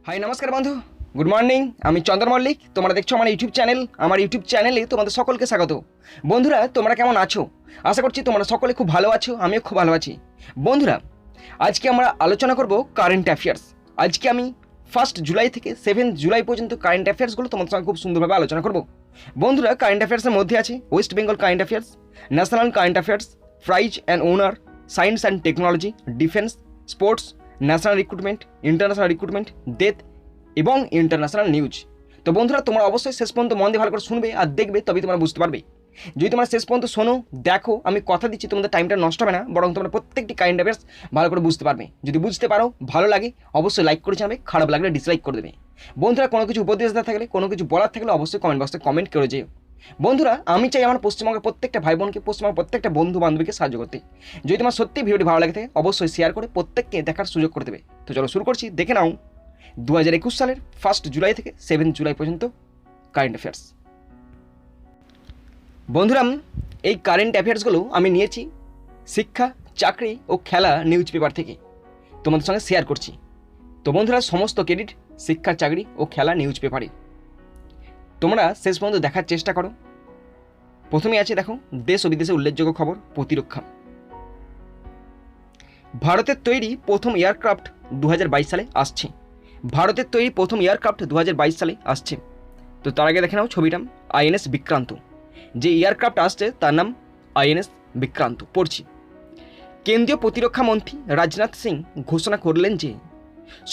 High নমস্কার বন্ধু, good morning. আমি চন্দন মল্লিক, তোমরা দেখছো আমার ইউটিউব চ্যানেল। আমার ইউটিউব চ্যানেলে তোমাদের সকলকে স্বাগত। বন্ধুরা, তোমরা কেমন আছো? আশা করছি তোমরা সকলে খুব ভালো আছো, আমিও খুব ভালো আছি। বন্ধুরা, আজকে আমরা আলোচনা করব কারেন্ট অ্যাফেয়ার্স। আজকে আমি 1 জুলাই থেকে 7 জুলাই পর্যন্ত কারেন্ট অ্যাফেয়ার্সগুলো তোমাদের সঙ্গে খুব সুন্দরভাবে আলোচনা করব। বন্ধুরা, কারেন্ট অ্যাফেয়ার্সের মধ্যে আছে West Bengal current affairs, national current affairs, prize and owner, science and technology, defence, sports, national recruitment, international recruitment, death এবং ইন্টারন্যাশনাল নিউজ। তো বন্ধুরা, তোমরা অবশ্যই শেষ পর্যন্ত মন দিয়ে ভালো করে শুনবে আর দেখবে, তবেই তোমরা বুঝতে পারবে। যদি তোমরা শেষ পর্যন্ত শোনো, দেখো, আমি কথা দিচ্ছি তোমাদের টাইমটা নষ্ট হবে না, বরং তোমরা প্রত্যেকটি কারেন্ট অ্যাফেয়ার্স ভালো করে বুঝতে পারবে। যদি বুঝতে পারো, ভালো লাগে, অবশ্যই লাইক করে জানাবে, খারাপ লাগলে ডিসলাইক করে দেবে। বন্ধুরা, কোনো কিছু উপদেশ দেওয়া থাকলে, কোনো কিছু বলার থাকলে অবশ্যই কমেন্ট বক্সে কমেন্ট করে যেও। বন্ধুরা, আমি চাই আমার পশ্চিমবঙ্গের প্রত্যেকটা ভাই বোনকে, পশ্চিমবঙ্গের প্রত্যেকটা বন্ধু বান্ধবীকে সাহায্য করতে। যদি তোমার সত্যি ভিডিওটি ভালো লাগে থাকে, অবশ্যই শেয়ার করে প্রত্যেককে দেখার সুযোগ করে দেবে। তো চলো শুরু করছি। দেখে নাও 2021 সালের 1 জুলাই থেকে 7 জুলাই পর্যন্ত কারেন্ট অ্যাফেয়ার্স। বন্ধুরা, এই কারেন্ট অ্যাফেয়ার্সগুলো আমি নিয়েছি শিক্ষা, চাকরি ও খেলা নিউজ পেপার থেকে, তোমাদের সঙ্গে শেয়ার করছি। তো বন্ধুরা, সমস্ত ক্রেডিট শিক্ষা, চাকরি ও খেলা নিউজ পেপারে। তোমরা শেষ পর্যন্ত দেখার চেষ্টা করো। প্রথমেই আছে, দেখো, দেশ ও বিদেশে উল্লেখযোগ্য খবর। প্রতিরক্ষা। ভারতের তৈরি প্রথম এয়ারক্রাফট 2022 সালে আসছে। ভারতের তৈরি প্রথম এয়ারক্রাফট 2022 সালে আসছে। তো তার আগে দেখে নাও ছবিটা, আইএনএস বিক্রান্ত। যে এয়ারক্রাফট আসছে তার নাম আইএনএস বিক্রান্ত। পড়ছি, কেন্দ্রীয় প্রতিরক্ষা মন্ত্রী রাজনাথ সিং ঘোষণা করলেন যে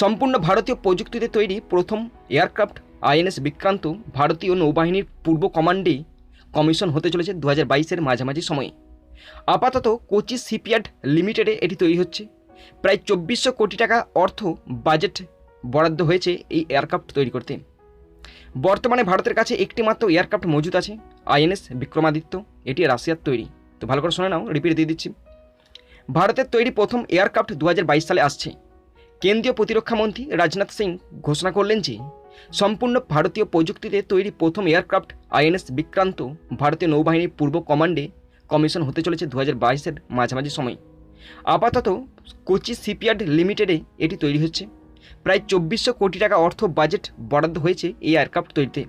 সম্পূর্ণ ভারতীয় প্রযুক্তিতে তৈরি প্রথম এয়ারক্রাফট আইএনএস বিক্রান্ত ভারতীয় নৌবাহিনীর পূর্ব কমান্ডে কমিশন হতে চলেছে 2022-এর মাঝামাঝি সময়ে। আপাতত কোচি শিপইয়ার্ড লিমিটেডে এটি তৈরি হচ্ছে। প্রায় 2400 কোটি টাকা অর্থ বাজেট বরাদ্দ হয়েছে এই এয়ারক্রাফট তৈরি করতে। বর্তমানে ভারতের কাছে একটি মাত্র এয়ারক্রাফট মজুদ আছে, আইএনএস বিক্রমাদিত্য। এটি রাশিয়ার তৈরি। তো ভালো করে শুনে নাও, রিপিট দিয়ে দিচ্ছি। ভারতের তৈরি প্রথম এয়ারক্রাফট 2022 সালে আসছে। কেন্দ্রীয় প্রতিরক্ষা মন্ত্রী রাজনাথ সিং ঘোষণা করলেন যে সম্পূর্ণ ভারতীয় প্রযুক্তিতে তৈরি প্রথম এয়ারক্রাফট আইএনএস বিক্রান্ত ভারতীয় নৌবাহিনীর পূর্ব কমান্ডে কমিশন হতে চলেছে 2022-এর মাঝামাঝি সময়ে। আপাতত কোচি শিপইয়ার্ড লিমিটেডে এটি তৈরি হচ্ছে। প্রায় 2400 কোটি টাকা অর্থ বাজেট বরাদ্দ হয়েছে এই এয়ারক্রাফট তৈরিতে।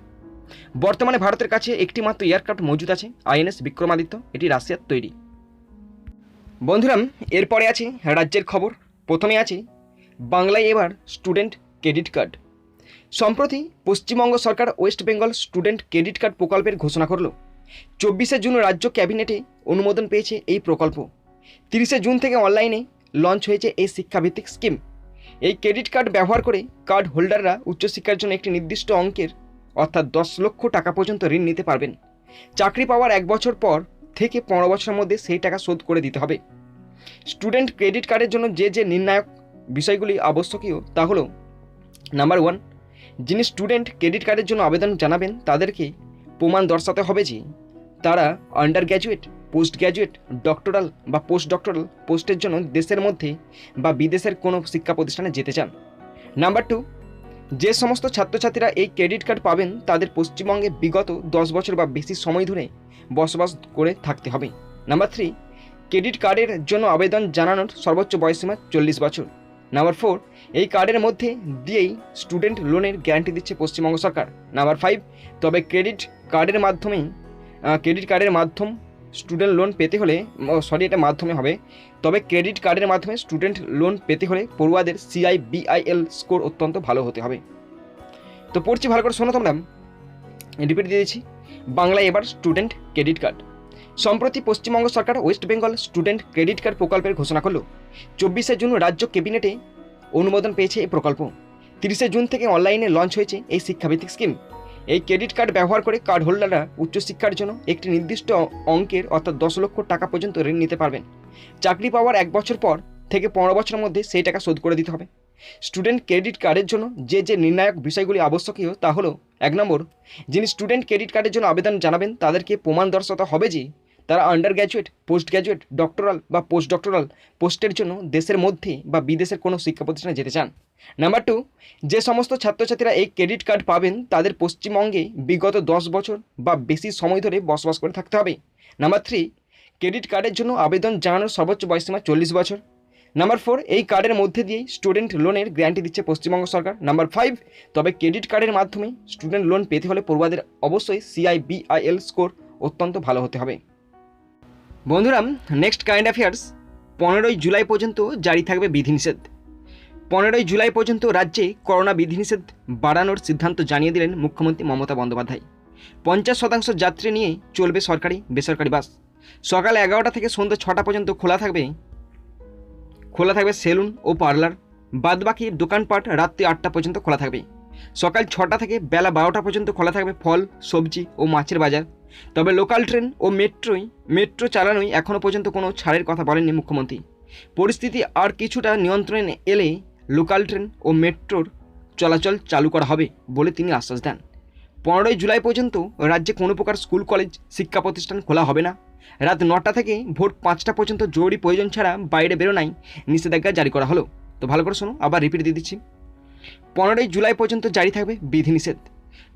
বর্তমানে ভারতের কাছে একটি মাত্র এয়ারক্রাফট মজুদ আছে, আইএনএস বিক্রমাদিত্য। এটি রাশিয়ার তৈরি। বন্ধুরা, এরপরে আছে রাজ্যের খবর। প্রথমে আছে বাংলায় এবার স্টুডেন্ট ক্রেডিট কার্ড। সম্প্রতি পশ্চিমবঙ্গ সরকার West Bengal student credit card প্রকল্পের ঘোষণা করল। 24শে জুন রাজ্য ক্যাবিনেটে অনুমোদন পেয়েছে এই প্রকল্প। 30শে জুন থেকে অনলাইনে লঞ্চ হয়েছে এই শিক্ষাভিত্তিক স্কিম। এই ক্রেডিট কার্ড ব্যবহার করে কার্ড হোল্ডাররা উচ্চশিক্ষার জন্য একটি নির্দিষ্ট অঙ্কের অর্থাৎ 10 লক্ষ টাকা পর্যন্ত ঋণ নিতে পারবেন। চাকরি পাওয়ার 1 বছর পর থেকে 15 বছরের মধ্যে সেই টাকা শোধ করে দিতে হবে। স্টুডেন্ট ক্রেডিট কার্ডের জন্য যে নির্ণায়ক বিষয়গুলি আবশ্যকীয় তা হলো, নাম্বার 1, যিনি স্টুডেন্ট ক্রেডিট কার্ডের জন্য আবেদন জানাবেন তাদেরকে প্রমাণ দর্শাতে হবে যে তারা under graduate, post graduate, doctoral বা পোস্ট ডক্টরাল পোস্টের জন্য দেশের মধ্যে বা বিদেশের কোনো শিক্ষা প্রতিষ্ঠানে যেতে চান। নাম্বার 2, যে সমস্ত ছাত্রছাত্রীরা এই ক্রেডিট কার্ড পাবেন তাদের পশ্চিমবঙ্গে বিগত 10 বছর বা বেশি সময় ধরে বসবাস করে থাকতে হবে। নাম্বার 3, ক্রেডিট কার্ডের জন্য আবেদন জানানোর সর্বোচ্চ বয়সসীমা 40 বছর। নাম্বার 4, এই কার্ডের মধ্যে দিয়েই স্টুডেন্ট লোনের গ্যারান্টি দিচ্ছে পশ্চিমবঙ্গ সরকার। নাম্বার 5, তবে ক্রেডিট কার্ডের মাধ্যম স্টুডেন্ট লোন পেতে হলে, এটা মাধ্যমে হবে, তবে ক্রেডিট কার্ডের মাধ্যমে স্টুডেন্ট লোন পেতে হলে পড়ুয়াদের CIBIL স্কোর অত্যন্ত ভালো হতে হবে। তো পড়ছি, ভালো করে শোনো তোমরা, রিপিট দিয়ে দিচ্ছি। বাংলায় এবার স্টুডেন্ট ক্রেডিট কার্ড। সম্প্রতি পশ্চিমবঙ্গ সরকার West Bengal student credit card প্রকল্পের ঘোষণা করল। 24শে জুন রাজ্য ক্যাবিনেটে অনুমোদন পেয়েছে এই প্রকল্প। 30শে জুন থেকে অনলাইনে লঞ্চ হয়েছে এই শিক্ষাভিত্তিক স্কিম। এই ক্রেডিট কার্ড ব্যবহার করে কার্ড হোল্ডাররা উচ্চশিক্ষার জন্য একটি নির্দিষ্ট অঙ্কের অর্থাৎ 10 লক্ষ টাকা পর্যন্ত ঋণ নিতে পারবেন। চাকরি পাওয়ার 1 বছর পর থেকে 15 বছরের মধ্যে সেই টাকা শোধ করে দিতে হবে। স্টুডেন্ট ক্রেডিট কার্ডের জন্য যে নির্ণায়ক বিষয়গুলি আবশ্যকীয় তা হলো, 1 নম্বর, যিনি স্টুডেন্ট ক্রেডিট কার্ডের জন্য আবেদন জানাবেন তাদেরকে প্রমাণ দর্শাতে হবে যে তারা under graduate, post graduate, doctoral বা পোস্ট ডক্টরাল পোস্টের জন্য দেশের মধ্যে বা বিদেশের কোনো শিক্ষা প্রতিষ্ঠানে যেতে চান। নাম্বার 2, যে সমস্ত ছাত্রছাত্রীরা এই ক্রেডিট কার্ড পাবেন তাদের পশ্চিমবঙ্গে বিগত 10 বছর বা বেশি সময় ধরে বসবাস করে থাকতে হবে। নাম্বার 3, ক্রেডিট কার্ডের জন্য আবেদন জানানোর সর্বোচ্চ বয়সসীমা 40 বছর। নাম্বার 4, এই কার্ডের মধ্যে দিয়েই স্টুডেন্ট লোনের গ্যারান্টি দিচ্ছে পশ্চিমবঙ্গ সরকার। নাম্বার 5, তবে ক্রেডিট কার্ডের মাধ্যমে স্টুডেন্ট লোন পেতে হলে পড়ুয়াদের অবশ্যই CIBIL স্কোর অত্যন্ত ভালো হতে হবে। বন্ধুরা, নেক্সট কারেন্ট অ্যাফেয়ার্স, 15ই জুলাই পর্যন্ত জারি থাকবে বিধিনিষেধ। 15ই জুলাই পর্যন্ত রাজ্যে করোনা বিধিনিষেধ বাড়ানোর সিদ্ধান্ত জানিয়ে দিলেন মুখ্যমন্ত্রী মমতা বন্দ্যোপাধ্যায়। 50% যাত্রী নিয়ে চলবে সরকারি বেসরকারি বাস। সকাল 11টা থেকে সন্ধ্যা 6টা পর্যন্ত খোলা থাকবে সেলুন ও পার্লার। বাদবাকি দোকানপাট রাত্রি 8টা পর্যন্ত খোলা থাকবে। সকাল 6টা থেকে বেলা 12টা পর্যন্ত খোলা থাকবে ফল, সবজি ও মাছের বাজার। তবে লোকাল ট্রেন ও মেট্রো চালানোই এখনও পর্যন্ত কোনো ছাড়ের কথা বলেননি মুখ্যমন্ত্রী। পরিস্থিতি আর কিছুটা নিয়ন্ত্রণে এলে লোকাল ট্রেন ও মেট্রোর চলাচল চালু করা হবে বলে তিনি আশ্বাস দেন। 15ই জুলাই পর্যন্ত রাজ্যে কোনো প্রকার স্কুল কলেজ শিক্ষা প্রতিষ্ঠান খোলা হবে না। রাত 9টা থেকে ভোর 5টা পর্যন্ত জরুরি প্রয়োজন ছাড়া বাইরে বেরোনাই নিষেধাজ্ঞা জারি করা হলো। তো ভালো করে শোনো, আবার রিপিট দিয়ে দিচ্ছি। 15ই জুলাই পর্যন্ত জারি থাকবে বিধিনিষেধ।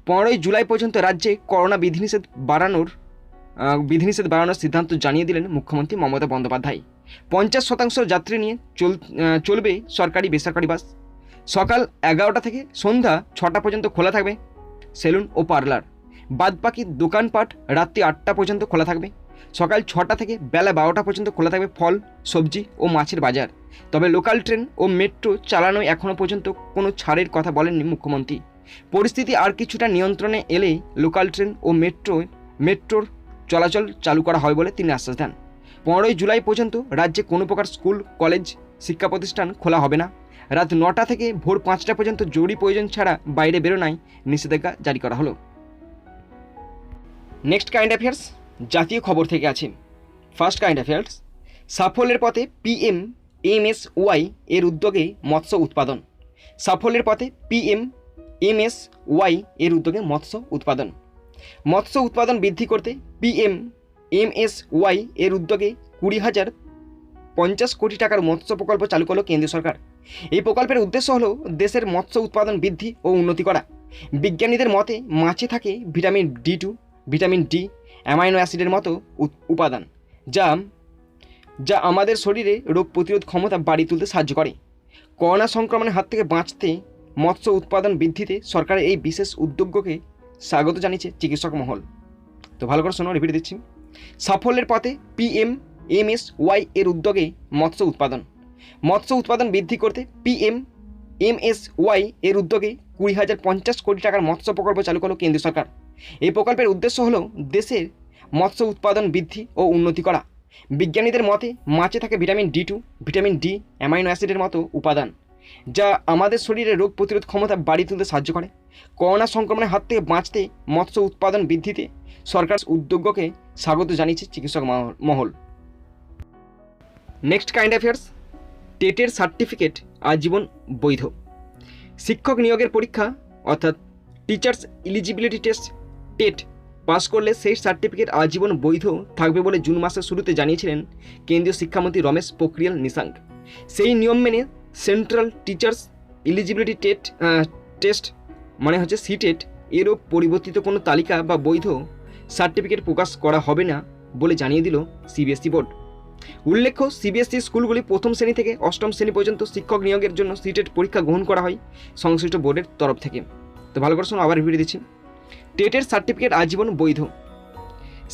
15ই জুলাই পর্যন্ত রাজ্যে করোনা বিধিনিষেধ বাড়ানোর সিদ্ধান্ত জানিয়ে দিলেন মুখ্যমন্ত্রী মমতা বন্দ্যোপাধ্যায়। 50% যাত্রী নিয়ে চলবে সরকারি বেসরকারি বাস। সকাল 11টা থেকে সন্ধ্যা 6টা পর্যন্ত খোলা থাকবে সেলুন ও পার্লার। বাদবাকি দোকানপাট রাত্রি 8টা পর্যন্ত খোলা থাকবে। সকাল 6টা থেকে বেলা 12টা পর্যন্ত খোলা থাকবে ফল, সবজি ও মাছের বাজার। তবে লোকাল ট্রেন ও মেট্রো চালানোয় এখনও পর্যন্ত কোনো ছাড়ের কথা বলেননি মুখ্যমন্ত্রী। পরিস্থিতি আর কিছুটা নিয়ন্ত্রণে এলেই লোকাল ট্রেন ও মেট্রোর চলাচল চালু করা হয় বলে তিনি আশ্বাস দেন। 15ই জুলাই পর্যন্ত রাজ্যে কোনো প্রকার স্কুল কলেজ শিক্ষা প্রতিষ্ঠান খোলা হবে না। রাত 9টা থেকে ভোর 5টা পর্যন্ত জরুরি প্রয়োজন ছাড়া বাইরে বেরোনাই নিষেধাজ্ঞা জারি করা হলো। নেক্সট কারেন্ট অ্যাফেয়ার্স জাতীয় খবর থেকে আছে। ফার্স্ট কারেন্ট অ্যাফেয়ার্স, সাফল্যের পথে PMMSY এর উদ্যোগে মৎস্য উৎপাদন। সাফল্যের পথে PMMSY এর উদ্যোগে মৎস্য উৎপাদন বৃদ্ধি করতে PMMSY এর উদ্যোগে 20,050 কোটি টাকার মৎস্য প্রকল্প চালু করল কেন্দ্রীয় সরকার। এই প্রকল্পের উদ্দেশ্য হল দেশের মৎস্য উৎপাদন বৃদ্ধি ও উন্নতি করা। বিজ্ঞানীদের মতে মাছে থাকে vitamin D2, vitamin D, amino অ্যাসিডের মতো উপাদান যা আমাদের শরীরে রোগ প্রতিরোধ ক্ষমতা বাড়িয়ে তুলতে সাহায্য করে। করোনা সংক্রমণের হাত থেকে বাঁচতে মৎস্য উৎপাদন বৃদ্ধিতে সরকারের এই বিশেষ উদ্যোগকে স্বাগত জানিয়েছে চিকিৎসক মহল। তো ভালো করে শোনো, রিপিট দিচ্ছি। সাফল্যের পথে PMMSY এর উদ্যোগে মৎস্য উৎপাদন বৃদ্ধি করতে PMMSY এর উদ্যোগে 20,050 কোটি টাকার মৎস্য প্রকল্প চালু করল কেন্দ্রীয় সরকার। এই প্রকল্পের উদ্দেশ্য হল দেশের মৎস্য উৎপাদন বৃদ্ধি ও উন্নতি করা। বিজ্ঞানীদের মতে মাছে থাকে vitamin D2, vitamin D, amino অ্যাসিডের মতো উপাদান যা আমাদের শরীরে রোগ প্রতিরোধ ক্ষমতা বাড়িয়ে তুলতে সাহায্য করে। করোনা সংক্রমণের হাত থেকে বাঁচতে মৎস্য উৎপাদন বৃদ্ধিতে সরকার উদ্যোগকে স্বাগত জানিয়েছে চিকিৎসক মহল। নেক্সট কারেন্ট অ্যাফেয়ার্স, টেটের সার্টিফিকেট আজীবন বৈধ। শিক্ষক নিয়োগের পরীক্ষা অর্থাৎ teachers eligibility test TET pass করলে সেই সার্টিফিকেট আজীবন বৈধ থাকবে বলে জুন মাসের শুরুতে জানিয়েছিলেন কেন্দ্রীয় শিক্ষামন্ত্রী রমেশ পোখরিয়াল নিশাঙ্ক। সেই নিয়ম মেনে সেন্ট্রাল টিচার্স এলিজিবিলিটি টেস্ট মানে হচ্ছে সিটেট এরও পরিবর্তিত কোনো তালিকা বা বৈধ সার্টিফিকেট প্রকাশ করা হবে না বলে জানিয়ে দিল CBSE বোর্ড। উল্লেখ্য, CBSE স্কুলগুলি প্রথম শ্রেণী থেকে অষ্টম শ্রেণী পর্যন্ত শিক্ষক নিয়োগের জন্য সিটেট পরীক্ষা গ্রহণ করা হয় সংশ্লিষ্ট বোর্ডের তরফ থেকে। তো ভালো করে শোনো, আবার রিপিট দিচ্ছি। টেটের সার্টিফিকেট আজীবন বৈধ।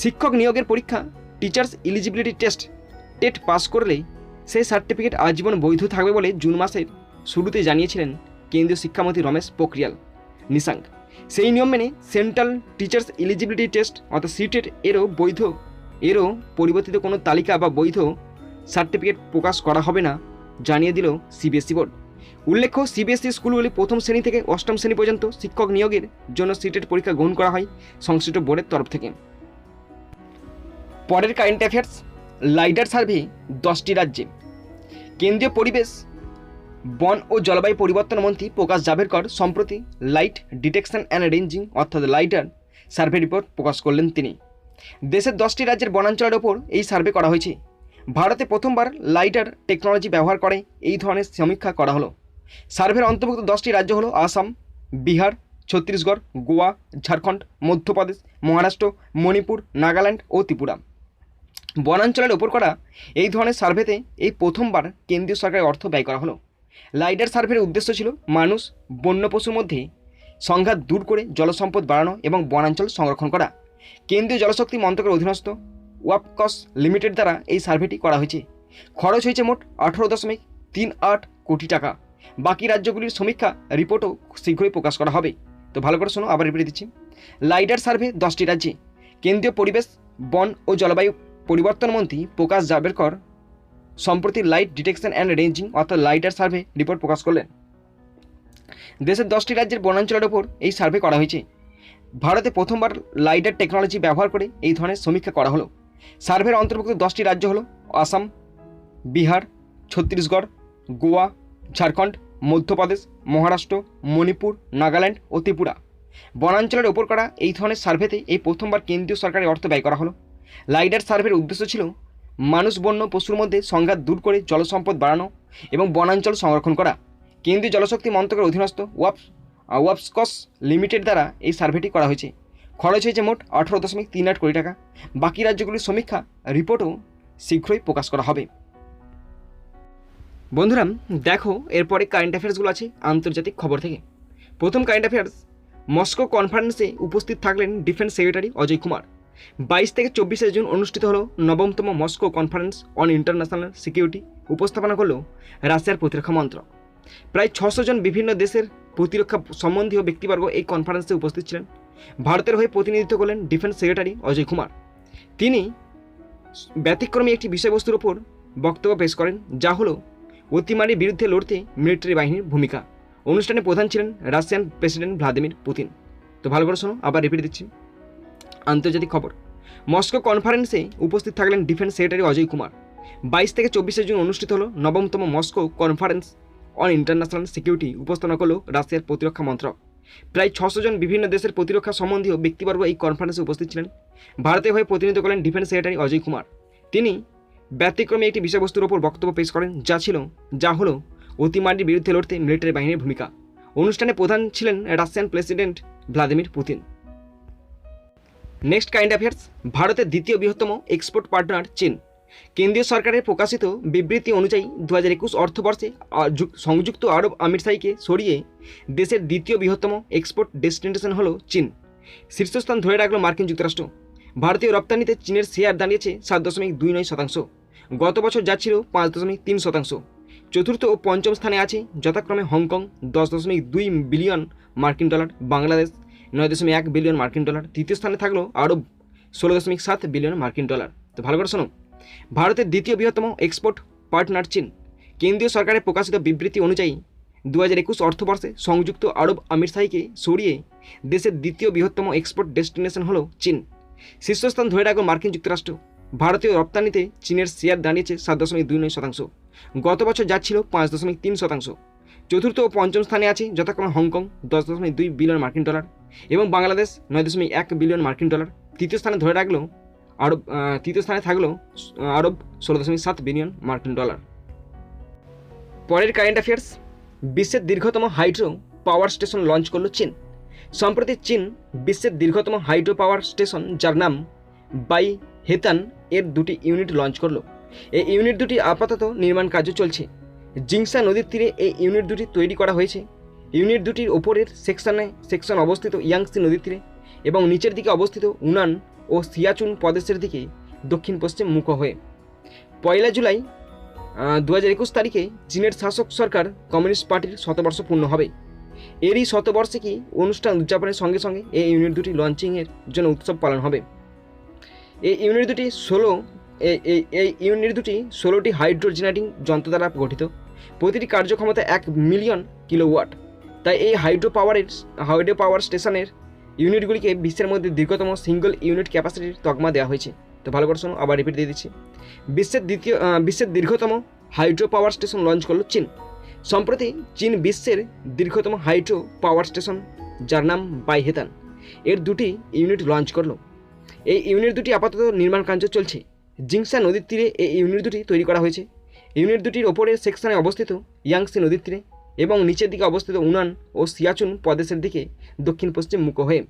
শিক্ষক নিয়োগের পরীক্ষা টিচার্স এলিজিবিলিটি টেট পাস করলে সেই সার্টিফিকেট আজীবন বৈধ থাকবে বলে জুন মাসের শুরুতে জানিয়েছিলেন কেন্দ্রীয় শিক্ষামন্ত্রী রমেশ পোখরিয়াল নিশাঙ্ক। সেই নিয়ম মেনে সেন্ট্রাল টিচার্স এলিজিবিলিটি টেস্ট অর্থাৎ সিটেট এরও পরিবর্তিত কোনো তালিকা বা বৈধ সার্টিফিকেট প্রকাশ করা হবে না জানিয়ে দিল CBSE বোর্ড। উল্লেখ্য, CBSE স্কুলগুলি প্রথম শ্রেণী থেকে অষ্টম শ্রেণী পর্যন্ত শিক্ষক নিয়োগের জন্য সিটেট পরীক্ষা গ্রহণ করা হয় সংশ্লিষ্ট বোর্ডের তরফ থেকে। পরের কারেন্ট অ্যাফেয়ার্স, লাইডার সার্ভে 10টি রাজ্যে। কেন্দ্রীয় পরিবেশ, বন ও জলবায়ু পরিবর্তন মন্ত্রী প্রকাশ জাভড়েকর সম্প্রতি লাইট ডিটেকশন অ্যান্ড রেঞ্জিং অর্থাৎ লাইডার সার্ভে রিপোর্ট প্রকাশ করলেন। তিনি দেশের 10টি রাজ্যের বনাঞ্চলের ওপর এই সার্ভে করা হয়েছে। ভারতে প্রথমবার লাইডার টেকনোলজি ব্যবহার করে এই ধরনের সমীক্ষা করা হলো। সার্ভের অন্তর্ভুক্ত 10টি রাজ্য হলো আসাম, বিহার, ছত্তিশগড়, গোয়া, ঝাড়খণ্ড, মধ্যপ্রদেশ, মহারাষ্ট্র, মণিপুর, নাগাল্যান্ড ও ত্রিপুরা। বনাঞ্চলের ওপর করা এই ধরনের সার্ভেতে এই প্রথমবার কেন্দ্রীয় সরকারের অর্থ ব্যয় করা হলো। লাইডার সার্ভের উদ্দেশ্য ছিল মানুষ বন্য পশুর মধ্যে সংঘাত দূর করে জলসম্পদ বাড়ানো এবং বনাঞ্চল সংরক্ষণ করা। কেন্দ্রীয় জলশক্তি মন্ত্রকের অধীনস্থ ওয়াপকস লিমিটেড দ্বারা এই সার্ভেটি করা হয়েছে। খরচ হয়েছে মোট 18.38 কোটি টাকা। বাকি রাজ্যগুলির সমীক্ষা রিপোর্টও শীঘ্রই প্রকাশ করা হবে। তো ভালো করে শোনো, আবার রিপিট দিচ্ছি। লাইডার সার্ভে 10টি রাজ্যে। কেন্দ্রীয় পরিবেশ, বন ও জলবায়ু পরিবর্তন মন্ত্রী প্রকাশ জাভড়েকর সম্প্রতি লাইট ডিটেকশন অ্যান্ড রেঞ্জিং অর্থাৎ লাইডার সার্ভে রিপোর্ট প্রকাশ করলেন। দেশের 10টি রাজ্যের বনাঞ্চলের ওপর এই সার্ভে করা হয়েছে। ভারতে প্রথমবার লাইডার টেকনোলজি ব্যবহার করে এই ধরনের সমীক্ষা করা হলো। সার্ভের অন্তর্ভুক্ত 10টি রাজ্য হলো আসাম, বিহার, ছত্তিশগড়, গোয়া, ঝাড়খণ্ড, মধ্যপ্রদেশ, মহারাষ্ট্র, মণিপুর, নাগাল্যান্ড ও ত্রিপুরা। বনাঞ্চলের ওপর করা এই ধরনের সার্ভেতে এই প্রথমবার কেন্দ্রীয় সরকারের অর্থ ব্যয় করা হলো। লাইডার সার্ভের উদ্দেশ্য ছিল মানুষ বন্য পশুর মধ্যে সংঘাত দূর করে জলসম্পদ বাড়ানো এবং বনাঞ্চল সংরক্ষণ করা। কেন্দ্রীয় জলশক্তি মন্ত্রকের অধীনস্থ ওয়াপসকস লিমিটেড দ্বারা এই সার্ভেটি করা হয়েছে। খরচ হয়েছে মোট 18.38 কোটি টাকা। বাকি রাজ্যগুলির সমীক্ষা রিপোর্টও শীঘ্রই প্রকাশ করা হবে। বন্ধুরা দেখো, এরপরে কারেন্ট অ্যাফেয়ার্সগুলো আছে আন্তর্জাতিক খবর থেকে। প্রথম কারেন্ট অ্যাফেয়ার্স, মস্কো কনফারেন্সে উপস্থিত থাকলেন ডিফেন্স সেক্রেটারি অজয় কুমার। 22 থেকে 24 জুন অনুষ্ঠিত হলো 9তম Moscow conference on international security. উপস্থাপনা করল রাশিয়ার প্রতিরক্ষা মন্ত্রক। প্রায় 600 জন বিভিন্ন দেশের প্রতিরক্ষা সম্বন্ধীয় ব্যক্তিবর্গ এই কনফারেন্সে উপস্থিত ছিলেন। ভারতের হয়ে প্রতিনিধিত্ব করলেন ডিফেন্স সেক্রেটারি অজয় কুমার। তিনি ব্যতিক্রমী একটি বিষয়বস্তুর ওপর বক্তব্য পেশ করেন, যা হলো অতিমারির বিরুদ্ধে লড়তে মিলিটারি বাহিনীর ভূমিকা। অনুষ্ঠানে প্রধান ছিলেন রাশিয়ান প্রেসিডেন্ট ভ্লাদিমির পুতিন। তো ভালো করে শোনো, আবার রিপিট দিচ্ছি। আন্তর্জাতিক খবর, মস্কো কনফারেন্সে উপস্থিত থাকলেন ডিফেন্স সেক্রেটারি অজয় কুমার। 22 থেকে 24 জুন অনুষ্ঠিত হলো 9তম Moscow conference on international security. উপস্থাপনা করল রাশিয়ার প্রতিরক্ষা মন্ত্রক। প্রায় 600 জন বিভিন্ন দেশের প্রতিরক্ষা সম্বন্ধীয় ব্যক্তিবর্গ এই কনফারেন্সে উপস্থিত ছিলেন। ভারতের হয়ে প্রতিনিধিত্ব করলেন ডিফেন্স সেক্রেটারি অজয় কুমার। তিনি ব্যতিক্রমী একটি বিষয়বস্তুর ওপর বক্তব্য পেশ করেন, যা হলো অতিমারির বিরুদ্ধে লড়তে মিলিটারি বাহিনীর ভূমিকা। অনুষ্ঠানে প্রধান ছিলেন Russian president Vladimir Putin. Next current affairs, ভারতের দ্বিতীয় বৃহত্তম এক্সপোর্ট পার্টনার চীন। কেন্দ্রীয় সরকারের প্রকাশিত বিবৃতি অনুযায়ী 2021 অর্থবর্ষে সংযুক্ত আরব আমিরশাহীকে সরিয়ে দেশের দ্বিতীয় বৃহত্তম এক্সপোর্ট ডেস্টিনেশন হল চীন। শীর্ষস্থান ধরে রাখল মার্কিন যুক্তরাষ্ট্র। ভারতীয় রপ্তানিতে চীনের শেয়ার দাঁড়িয়েছে 7.29%। গত বছর যা ছিল 5.3%। চতুর্থ ও পঞ্চম স্থানে আছে যথাক্রমে হংকং 10.2 বিলিয়ন মার্কিন ডলার, বাংলাদেশ 9.1 বিলিয়ন মার্কিন ডলার। তৃতীয় স্থানে থাকলো আরব 16.7 বিলিয়ন মার্কিন ডলার। তো ভালো করে শোনো, ভারতের দ্বিতীয় বৃহত্তম এক্সপোর্ট পার্টনার চীন। কেন্দ্রীয় সরকারের প্রকাশিত বিবৃতি অনুযায়ী 2021 অর্থবর্ষে সংযুক্ত আরব আমিরশাহীকে সরিয়ে দেশের দ্বিতীয় বৃহত্তম এক্সপোর্ট ডেস্টিনেশন হল চীন। শীর্ষস্থান ধরে রাখল মার্কিন যুক্তরাষ্ট্র। ভারতীয় রপ্তানিতে চীনের শেয়ার দাঁড়িয়েছে 7.29%। গত বছর যা ছিল 5.3%। চতুর্থ ও পঞ্চম স্থানে আছে যথাক্রমে হংকং 10.2 বিলিয়ন মার্কিন ডলার এবং বাংলাদেশ 9.1 বিলিয়ন মার্কিন ডলার। তৃতীয় স্থানে থাকলো আরব 16.7 বিলিয়ন মার্কিন ডলার। পরের কারেন্ট অ্যাফেয়ার্স, বিশ্বের দীর্ঘতম হাইড্রো পাওয়ার স্টেশন লঞ্চ করল চীন। সম্প্রতি চীন বিশ্বের দীর্ঘতম হাইড্রো পাওয়ার স্টেশন, যার নাম বাইহেতান, এর 2টি ইউনিট লঞ্চ করলো। এই ইউনিট দুটি আপাতত নির্মাণ কার্য চলছে। জিংসা নদীর তীরে এই ইউনিট দুটি তৈরি করা হয়েছে। ইউনিট দুটির ওপরের সেকশন অবস্থিত ইয়াংসি নদীর তীরে এবং নিচের দিকে অবস্থিত উনান ও সিয়াচুন প্রদেশের দিকে দক্ষিণ পশ্চিম মুখ হয়ে। 1 জুলাই 2021 তারিখে চীনের শাসক সরকার কমিউনিস্ট পার্টির 100 পূর্ণ হবে। এরই 100 অনুষ্ঠান উদযাপনের সঙ্গে সঙ্গে এই ইউনিট দুটি লঞ্চিংয়ের জন্য উৎসব পালন হবে। এই ইউনিট দুটি 16টি হাইড্রো জেনারেটিং যন্ত্র দ্বারা গঠিত। প্রতিটি কার্যক্ষমতা 1 মিলিয়ন কিলোওয়াট। তাই এই হাইড্রো পাওয়ার স্টেশনের ইউনিটগুলিকে বিশ্বের মধ্যে দীর্ঘতম সিঙ্গল ইউনিট ক্যাপাসিটির তকমা দেওয়া হয়েছে। তো ভালো করে শোনো, আবার রিপিট দিয়ে দিচ্ছি। বিশ্বের দীর্ঘতম হাইড্রো পাওয়ার স্টেশন লঞ্চ করল চীন। সম্প্রতি চীন বিশ্বের দীর্ঘতম হাইড্রো পাওয়ার স্টেশন, যার নাম বাইহেতান, এর 2টি ইউনিট লঞ্চ করলো। এই ইউনিট দুটি আপাতত নির্মাণ কার্য চলছে। জিংসা নদীর তীরে এই ইউনিট দুটি তৈরি করা হয়েছে। ইউনিট দুটির ওপরের সেকশনে অবস্থিত ইয়াংসি নদীর তীরে এবং নিচের দিকে অবস্থিত উনান ও সিয়াচুন প্রদেশের দিকে দক্ষিণ পশ্চিম মুখ হয়ে।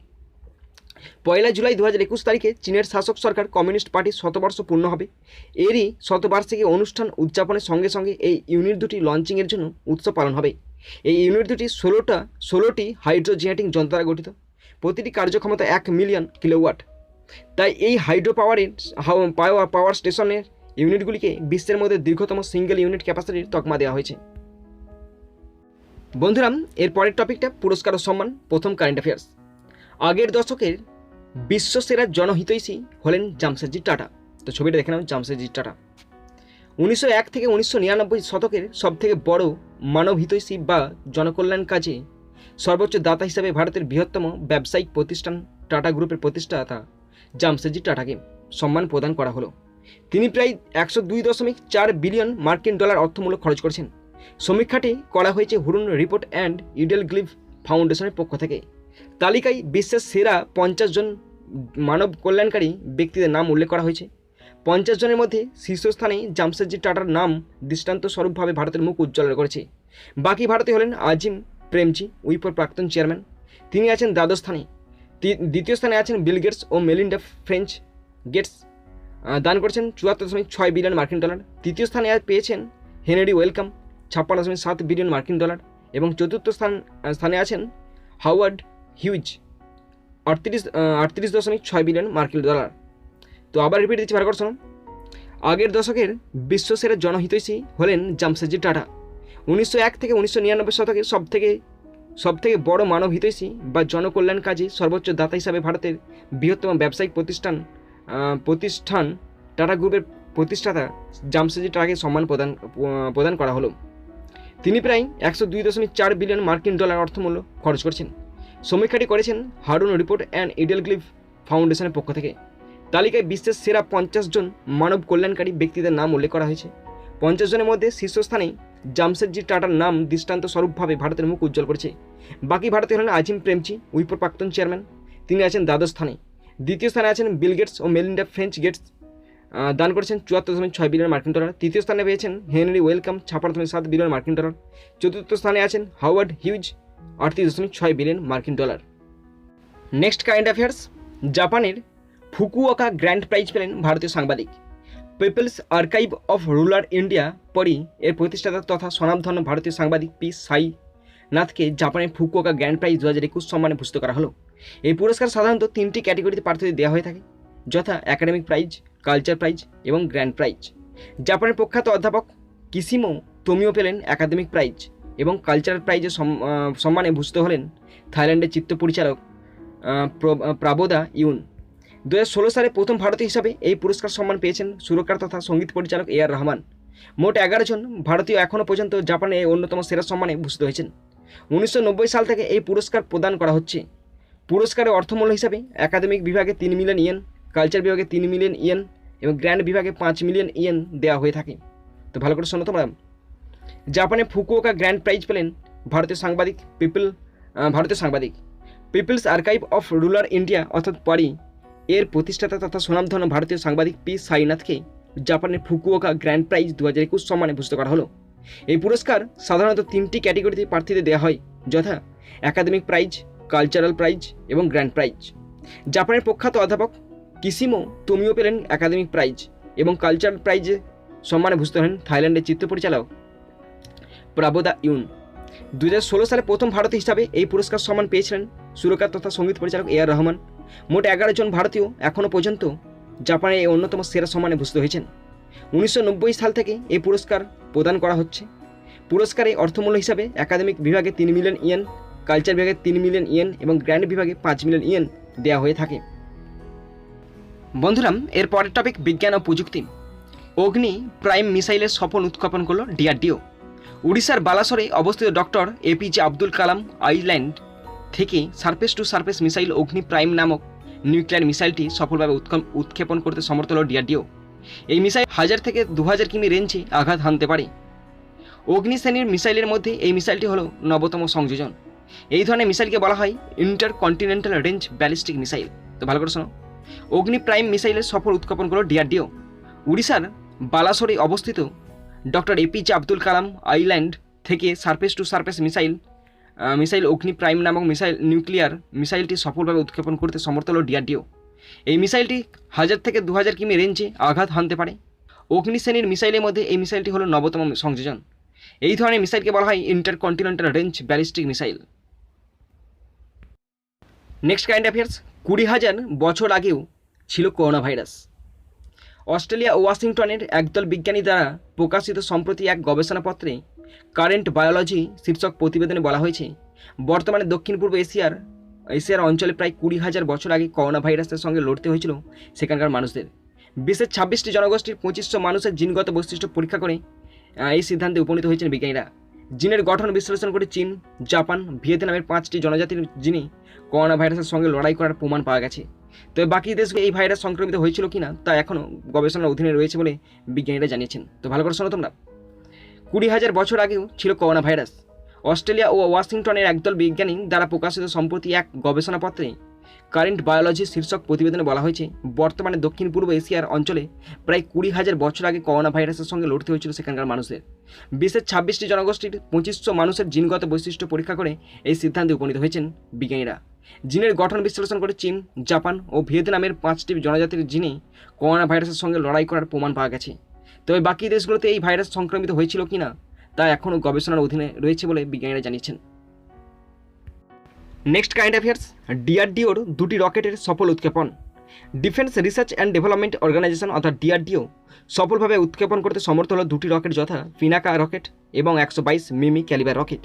1 জুলাই 2021 তারিখে চীনের শাসক সরকার কমিউনিস্ট পার্টির শতবর্ষ পূর্ণ হবে। এরই শতবার্ষিকী অনুষ্ঠান উদযাপনের সঙ্গে সঙ্গে এই ইউনিট দুটি লঞ্চিংয়ের জন্য উৎসব পালন হবে। এই ইউনিট দুটি 16টি হাইড্রোজেনেটিং যন্ত্র দ্বারা গঠিত, প্রতিটি কার্যক্ষমতা 1 মিলিয়ন কিলোওয়াট। তাই এই হাইড্রো পাওয়ার স্টেশনের ইউনিটগুলিকে বিশ্বের মধ্যে দীর্ঘতম সিঙ্গেল ইউনিট ক্যাপাসিটির তকমা দেওয়া হয়েছে। বন্ধুরা, এর পরের টপিকটা পুরস্কার ও সম্মান। প্রথম কারেন্ট অ্যাফেয়ার্স। আগের দশকের বিশ্বসেরা জনহিতৈষী হলেন জামশেদজি টাটা। তো ছবিটা দেখে নাও, জামশেদজি টাটা 1901 থেকে 1999 শতকের সবথেকে বড় মানবহিতৈষী বা জনকল্যাণ কাজে সর্বোচ্চ দাতা হিসাবে ভারতের বৃহত্তম ব্যবসায়িক প্রতিষ্ঠান টাটা গ্রুপের প্রতিষ্ঠাতা জামশেদজি টাটাকে সম্মান প্রদান করা হলো। তিনি প্রায় 102.4 বিলিয়ন মার্কিন ডলার অর্থমূলক খরচ করেছেন। সমীক্ষাটি করা হয়েছে হুরুন রিপোর্ট অ্যান্ড ইডেলগ্লিভ ফাউন্ডেশনের পক্ষ থেকে। তালিকায় বিশ্বের সেরা 50 জন মানব কল্যাণকারী ব্যক্তিদের নাম উল্লেখ করা হয়েছে। 50 জনের মধ্যে শীর্ষস্থানে জামশেদজি টাটার নাম দৃষ্টান্তস্বরূপভাবে ভারতের মুখ উজ্জ্বল করেছে। বাকি ভারতীয় হলেন আজিম প্রেমজি, উইপ্রোর প্রাক্তন চেয়ারম্যান, তিনি আছেন দ্বাদশ স্থানে। দ্বিতীয় স্থানে আছেন বিল গেটস ও মেলিন্ডা ফ্রেঞ্চ গেটস, দান করেছেন 74.6 বিলিয়ন মার্কিন ডলার। তৃতীয় স্থানে পেয়েছেন হেনরি ওয়েলকাম, 56.7 বিলিয়ন মার্কিন ডলার। এবং চতুর্থ স্থানে আছেন হাওয়ার্ড হিউজ, 38.6 বিলিয়ন মার্কিন ডলার। তো আবার রিপিট দিচ্ছি, ভালো করে শোনো। আগের দশকের বিশ্বসেরা জনহিতৈষী হলেন জামশেদজি টাটা। 1901 থেকে 1999 শতকে সবথেকে বড় মানব হিতৈষী বা জনকল্যাণ কাজে সর্বোচ্চ দাতা হিসাবে ভারতের বৃহত্তম ব্যবসায়িক প্রতিষ্ঠান টাটা গ্রুপের প্রতিষ্ঠাতা জামশেদজি টাটাকে সম্মান প্রদান করা হলো। তিনি প্রায় 102.4 বিলিয়ন মার্কিন ডলার অর্থমূল্য খরচ করেছেন। সমীক্ষাটি করেছেন হারুন রিপোর্ট অ্যান্ড ইডেলগ্লিভ ফাউন্ডেশনের পক্ষ থেকে। তালিকায় বিশ্বের সেরা 50 জন মানব কল্যাণকারী ব্যক্তিদের নাম উল্লেখ করা হয়েছে। 50 জনের মধ্যে শীর্ষস্থানে জামশেদজি টাটার নাম দৃষ্টান্তস্বরূপভাবে ভারতের মুখ উজ্জ্বল করেছে। বাকি ভারতীয় হলেন আজিম প্রেমজি, উইপ্রোর প্রাক্তন চেয়ারম্যান, তিনি আছেন দ্বাদশ স্থানে। দ্বিতীয় স্থানে আছেন বিল গেটস ও মেলিন্ডা ফ্রেঞ্চ গেটস, দান করেছেন 74.6 বিলিয়ন মার্কিন ডলার। তৃতীয় স্থানে পেয়েছেন হেনরি ওয়েলকাম, 56.7 বিলিয়ন মার্কিন ডলার। চতুর্থ স্থানে আছেন হাওয়ার্ড হিউজ, 38.6 বিলিয়ন মার্কিন ডলার। Next current affairs. জাপানের ফুকুওকা গ্র্যান্ড প্রাইজ পেলেন ভারতীয় সাংবাদিক। People's Archive of Rural India PARI এর প্রতিষ্ঠাতা তথা স্বনামধন্য ভারতীয় সাংবাদিক পি সাইনাথকে জাপানের ফুকুওকা গ্র্যান্ড প্রাইজ 2021 সম্মানে ভূষিত করা হলো। এই পুরস্কার সাধারণত 3টি ক্যাটাগরিতে প্রার্থীদের দেওয়া হয়ে থাকে, যথা একাডেমিক প্রাইজ, কালচার প্রাইজ এবং গ্র্যান্ড প্রাইজ। জাপানের প্রখ্যাত অধ্যাপক কিসিমো তোমিও পেলেন একাডেমিক প্রাইজ এবং কালচারাল প্রাইজের সম্মানে ভূষিত হলেন থাইল্যান্ডের চিত্র পরিচালক প্রাবোদা ইউন। 2016 সালে প্রথম ভারতীয় হিসাবে এই পুরস্কার সম্মান পেয়েছেন সুরকার তথা সঙ্গীত পরিচালক এ.আর. রহমান। মোট 11 জন ভারতীয় এখনও পর্যন্ত জাপানে এই অন্যতম সেরা সম্মানে ভূষিত হয়েছেন। 1990 সাল থেকে এই পুরস্কার প্রদান করা হচ্ছে। পুরস্কারের অর্থমূল্য হিসাবে একাডেমিক বিভাগে 3 মিলিয়ন ইয়েন, কালচার বিভাগে 3 মিলিয়ন ইয়েন এবং গ্র্যান্ড বিভাগে 5 মিলিয়ন ইয়েন দেওয়া হয়ে থাকে। তো ভালো করে শোনো তোমরা। জাপানে ফুকুওকা গ্র্যান্ড প্রাইজ পেলেন ভারতীয় সাংবাদিক People's Archive of Rural India অর্থাৎ পারি এর প্রতিষ্ঠাতা তথা সুনামধন্য ভারতীয় সাংবাদিক পি সাইনাথকে জাপানের ফুকুওকা গ্র্যান্ড প্রাইজ 2021 সম্মানে ভূষিত করা হলো। এই পুরস্কার সাধারণত 3টি ক্যাটাগরিতে প্রার্থীদের দেওয়া হয়, যথা একাডেমিক প্রাইজ, কালচারাল প্রাইজ এবং গ্র্যান্ড প্রাইজ। জাপানের প্রখ্যাত অধ্যাপক কিসিমো তোমিও পেলেন একাডেমিক প্রাইজ এবং কালচারাল প্রাইজে সম্মানে ভূষিত হলেন থাইল্যান্ডের চিত্র পরিচালক প্রাবোদা ইউন। 2016 সালে প্রথম ভারতীয় হিসাবে এই পুরস্কার সম্মান পেয়েছিলেন সুরকার তথা সঙ্গীত পরিচালক এ.আর. রহমান। মোট 11 জন ভারতীয় এখনও পর্যন্ত জাপানে এই অন্যতম সেরা সম্মানে ভূষিত হয়েছেন। 1990 সাল থেকে এই পুরস্কার প্রদান করা হচ্ছে। পুরস্কারে অর্থমূল্য হিসাবে একাডেমিক বিভাগে 3 মিলিয়ন ইয়েন, কালচার বিভাগে 3 মিলিয়ন ইয়েন এবং গ্র্যান্ড বিভাগে 5 মিলিয়ন ইয়েন দেওয়া হয়ে থাকে। বন্ধুরা, এর পরের টপিক বিজ্ঞান ও প্রযুক্তি। অগ্নি প্রাইম মিসাইলের সফল উৎক্ষেপণ করল ডিআরডিও। উড়িষ্যার বালাসরে অবস্থিত doctor APJ Abdul Kalam island থেকে সারফেস টু সারফেস মিসাইল অগ্নি প্রাইম নামক নিউক্লিয়ার মিসাইলটি সফলভাবে উৎক্ষেপণ করতে সমর্থ হল ডিআরডিও। এই মিসাইল 1000 থেকে 2000 কিমি রেঞ্জে আঘাত হানতে পারে। অগ্নি শ্রেণীর মিসাইলের মধ্যে এই মিসাইলটি হল নবতম সংযোজন। এই ধরনের মিসাইলকে বলা হয় ইন্টারকন্টিনেন্টাল রেঞ্জ ব্যালিস্টিক মিসাইল। তো ভালো করে শোনো। অগ্নি প্রাইম মিসাইলের সফল উৎক্ষেপণ করল ডিআরডিও। উড়িষ্যার বালাসরে অবস্থিত doctor APJ Abdul Kalam island থেকে surface two surface missile missile অগ্নি প্রাইম নামক নিউক্লিয়ার মিসাইলটি সফলভাবে উৎক্ষেপণ করতে সমর্থ হলো ডিআরডিও। এই মিসাইলটি 1000 থেকে 2000 কিমি রেঞ্জে আঘাত হানতে পারে। অগ্নি শ্রেণীর মিসাইলের মধ্যে এই মিসাইলটি হলো 9তম সংযোজন। এই ধরনের মিসাইলকে বলা হয় intercontinental range ballistic missile. Next current affairs, 20,000 বছর আগেও ছিল করোনা ভাইরাস। অস্ট্রেলিয়া ও ওয়াশিংটনের একদল বিজ্ঞানী দ্বারা প্রকাশিত সম্প্রতি এক গবেষণাপত্রে কারেন্ট বায়োলজি শীর্ষক প্রতিবেদনে বলা হয়েছে, বর্তমানে দক্ষিণ পূর্ব এশিয়ার অঞ্চলে প্রায় 20,000 বছর আগে করোনা ভাইরাসের সঙ্গে লড়তে হয়েছিল সেখানকার মানুষদের। বিশ্বের 26টি জনগোষ্ঠীর 2500 মানুষের জিনগত বৈশিষ্ট্য পরীক্ষা করে এই সিদ্ধান্তে উপনীত হয়েছেন বিজ্ঞানীরা। জিনের গঠন বিশ্লেষণ করে চীন, জাপান, ভিয়েতনামের 5টি জনজাতির জিনে করোনা ভাইরাসের সঙ্গে লড়াই করার প্রমাণ পাওয়া গেছে। তবে বাকি দেশগুলো এই ভাইরাস সংক্রমিত হয়েছিল কিনা তা এখনও গবেষণার অধীনে রয়েছে বলে বিজ্ঞানীরা জানিয়েছেন। তো ভালো করে শোনো তোমরা, 20,000 বছর আগেও ছিল করোনা ভাইরাস। অস্ট্রেলিয়া ও ওয়াশিংটনের একদল বিজ্ঞানী দ্বারা প্রকাশিত সম্প্রতি এক গবেষণাপত্রে কারেন্ট বায়োলজি শীর্ষক প্রতিবেদনে বলা হয়েছে, বর্তমানে দক্ষিণ পূর্ব এশিয়ার অঞ্চলে প্রায় 20,000 বছর আগে করোনা ভাইরাসের সঙ্গে লড়তে হয়েছিল সেখানকার মানুষদের। বিশ্বের 26টি জনগোষ্ঠীর 2500 মানুষের জিনগত বৈশিষ্ট্য পরীক্ষা করে এই সিদ্ধান্তে উপনীত হয়েছেন বিজ্ঞানীরা। জিনের গঠন বিশ্লেষণ করে চীন, জাপান ও ভিয়েতনামের 5টি জনজাতির জিনে করোনা ভাইরাসের সঙ্গে লড়াই করার প্রমাণ পাওয়া গেছে। তবে বাকি দেশগুলোতে এই ভাইরাস সংক্রমিত হয়েছিল কিনা তা এখনও গবেষণার অধীনে রয়েছে বলে বিজ্ঞানীরা জানিয়েছেন। নেক্সট কারেন্ট অ্যাফেয়ার্স, ডিআরডিওর 2টি রকেটের সফল উৎক্ষেপণ। Defence Research and Development Organisation অর্থাৎ ডিআরডিও সফলভাবে উৎক্ষেপণ করতে সমর্থ হলো 2টি রকেট, যথা পিনাকা রকেট এবং 122 মিমি ক্যালিবার রকেট।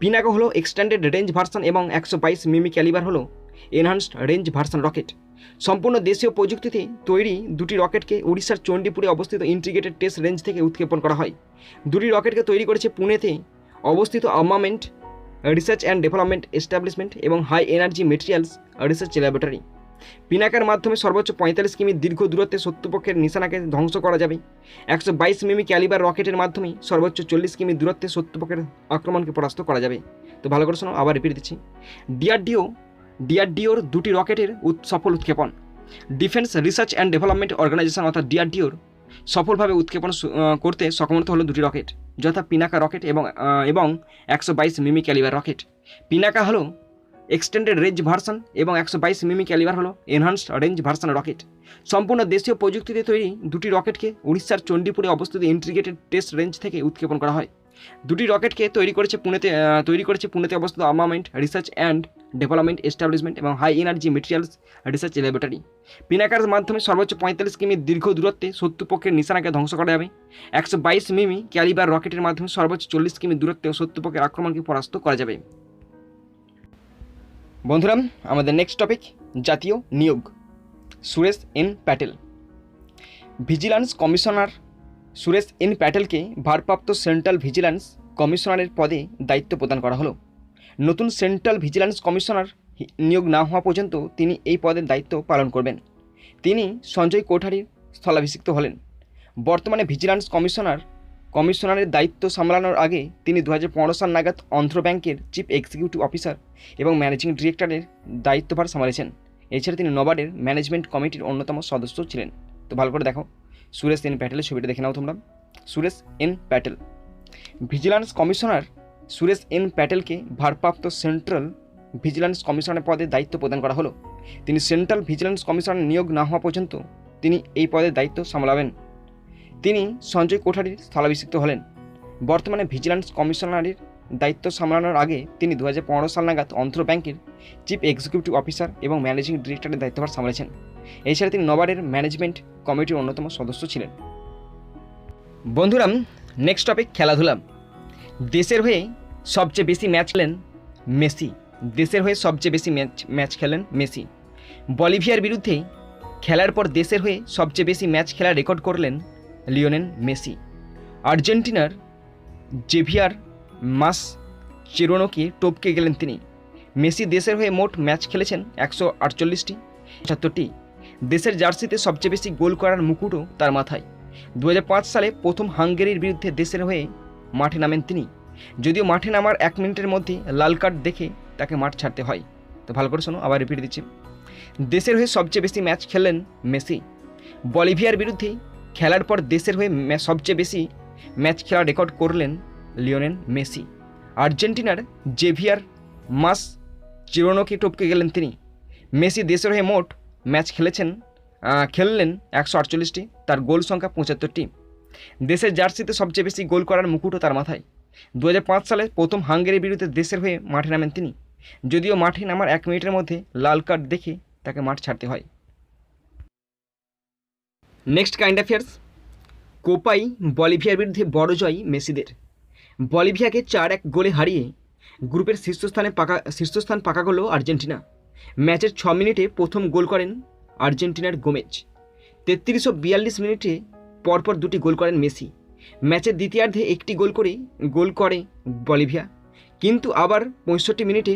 পিনাকা হলো এক্সটেন্ডেড রেঞ্জ ভার্সন এবং 122 মিমি ক্যালিবার হলো এনহান্সড রেঞ্জ ভার্সন রকেট। সম্পূর্ণ দেশীয় প্রযুক্তিতে তৈরি 2টি রকেটকে উড়িষ্যার চণ্ডীপুরে অবস্থিত ইন্টিগ্রেটেড টেস্ট রেঞ্জ থেকে উৎক্ষেপণ করা হয়। 2টি রকেটকে তৈরি করেছে পুনেতে অবস্থিত armament research and development establishment এবং high energy materials research laboratory. পিনাকার মাধ্যমে সর্বোচ্চ 45 কিমি দীর্ঘ দূরত্বে শত্রুপক্ষের নিশানাকে ধ্বংস করা যাবে। 122 মিমি ক্যালিবার রকেটের মাধ্যমে সর্বোচ্চ 40 কিমি দূরত্বে শত্রুপক্ষের আক্রমণকে পরাস্ত করা যাবে। তো ভালো করে শোনো, আবার রিপিট দিচ্ছি। ডিআরডিওর 2টি রকেটের সফল উৎক্ষেপণ। Defence Research and Development Organisation অর্থাৎ ডিআরডিওর সফলভাবে উৎক্ষেপণ করতে সক্ষমতা হলো 2টি রকেট, যথা পিনাকা রকেট এবং 122 মিমি ক্যালিবার রকেট। পিনাকা হলো এক্সটেন্ডেড রেঞ্জ ভার্সন এবং 122 মিমি ক্যালিবার হলো এনহান্সড রেঞ্জ ভার্সন রকেট। সম্পূর্ণ দেশীয় প্রযুক্তিতে তৈরি 2টি রকেটকে উড়িষ্যার চণ্ডীপুরে অবস্থিত ইন্টিগ্রেটেড টেস্ট রেঞ্জ থেকে উৎক্ষেপণ করা হয়। 2টি রকেটকে তৈরি করেছে পুনেতে অবস্থিত armament research and development establishment এবং high energy materials research laboratory. পিনাকার মাধ্যমে সর্বোচ্চ 45 কিমি দীর্ঘ দূরত্বে শত্রুপক্ষের নিশানাকে ধ্বংস করা যাবে। 122 মিমি ক্যালিবার রকেটের মাধ্যমে সর্বোচ্চ 40 কিমি দূরত্বে শত্রুপক্ষের আক্রমণকে পরাস্ত করা যাবে। বন্ধুরা, আমাদের নেক্সট টপিক জাতীয় নিয়োগ। Suresh N Patel. Vigilance commissioner Suresh N প্যাটেলকে ভারপ্রাপ্ত সেন্ট্রাল ভিজিল্যান্স কমিশনারের পদে দায়িত্ব প্রদান করা হলো। নতুন সেন্ট্রাল ভিজিল্যান্স কমিশনার নিয়োগ না হওয়া পর্যন্ত তিনি এই পদের দায়িত্ব পালন করবেন। তিনি সঞ্জয় কোঠারির স্থলাভিষিক্ত হলেন। বর্তমানে ভিজিল্যান্স কমিশনারের দায়িত্ব সামলানোর আগে তিনি 2015 সাল নাগাদ অন্ধ্র ব্যাংকের চিফ এক্সিকিউটিভ অফিসার এবং ম্যানেজিং ডিরেক্টরের দায়িত্বভার সামলেছেন। এছাড়া তিনি নবার্ডের ম্যানেজমেন্ট কমিটির অন্যতম সদস্য ছিলেন। তো ভালো করে দেখো, সুরেশ এন প্যাটেলের ছবিটা দেখে নাও তোমরা। Suresh N Patel. Vigilance commissioner Suresh N প্যাটেলকে ভারপ্রাপ্ত সেন্ট্রাল ভিজিল্যান্স কমিশনারের পদে দায়িত্ব প্রদান করা হলো। তিনি সেন্ট্রাল ভিজিল্যান্স কমিশনার নিয়োগ না হওয়া পর্যন্ত তিনি এই পদের দায়িত্ব সামলাবেন। তিনি সঞ্জয় কোঠারির স্থলাভিষিক্ত হলেন। বর্তমানে ভিজিল্যান্স কমিশনারের দায়িত্ব সামলানোর আগে তিনি 2015 সাল নাগাদ অন্ধ্র ব্যাংকের চিফ এক্সিকিউটিভ অফিসার এবং ম্যানেজিং ডিরেক্টরের দায়িত্বভার সামলেছেন। এছাড়া তিনি নবার্ডের ম্যানেজমেন্ট কমিটির অন্যতম সদস্য ছিলেন। বন্ধুরা, নেক্সট টপিক খেলাধুলা। দেশের হয়ে সবচেয়ে বেশি ম্যাচ খেলেন মেসি। দেশের হয়ে সবচেয়ে বেশি ম্যাচ খেলেন মেসি। বলিভিয়ার বিরুদ্ধে খেলার পর দেশের হয়ে সবচেয়ে বেশি ম্যাচ খেলার রেকর্ড করলেন লিওনেল মেসি। আর্জেন্টিনার জেভিয়ার মাসচেরানোকে টপকে গেলেন তিনি। মেসি দেশের হয়ে মোট ম্যাচ খেলেছেন 148টি, 75টি। দেশের জার্সিতে সবচেয়ে বেশি গোল করার মুকুটও তার মাথায়। 2005 সালে প্রথম হাঙ্গেরির বিরুদ্ধে দেশের হয়ে মাঠে নামেন তিনি। যদিও মাঠে নামার 1 মিনিটের মধ্যে লাল কার্ড দেখে তাকে মাঠ ছাড়তে হয়। তো ভালো করে শোনো, আবার রিপিট দিচ্ছি। দেশের হয়ে সবচেয়ে বেশি ম্যাচ খেললেন মেসি। বলিভিয়ার বিরুদ্ধে খেলার পর দেশের হয়ে সবচেয়ে বেশি ম্যাচ খেলার রেকর্ড করলেন লিওনেল মেসি। আর্জেন্টিনার জেভিয়ার মাস চিরোনোকে টপকে গেলেন তিনি। মেসি দেশের হয়ে মোট ম্যাচ খেললেন 148টি, তার গোল সংখ্যা 75টি। দেশের জার্সিতে সবচেয়ে বেশি গোল করার মুকুটও তার মাথায়। 2005 সালে প্রথম হাঙ্গেরির বিরুদ্ধে দেশের হয়ে মাঠে নামেন তিনি, যদিও মাঠে নামার 1 মিনিটের মধ্যে লাল কার্ড দেখে তাকে মাঠ ছাড়তে হয়। নেক্সট কারেন্ট অ্যাফেয়ার্স, কোপাই বলিভিয়ার বিরুদ্ধে বড় জয় মেসিদের। বলিভিয়াকে 4-1 গোলে হারিয়ে গ্রুপের শীর্ষস্থান পাকা করল আর্জেন্টিনা। ম্যাচের 6 মিনিটে প্রথম গোল করেন আর্জেন্টিনার গোমেজ। 33 ও 42 মিনিটে পরপর 2টি গোল করেন মেসি। ম্যাচের দ্বিতীয়ার্ধে একটি গোল করে বলিভিয়া, কিন্তু আবার 65 মিনিটে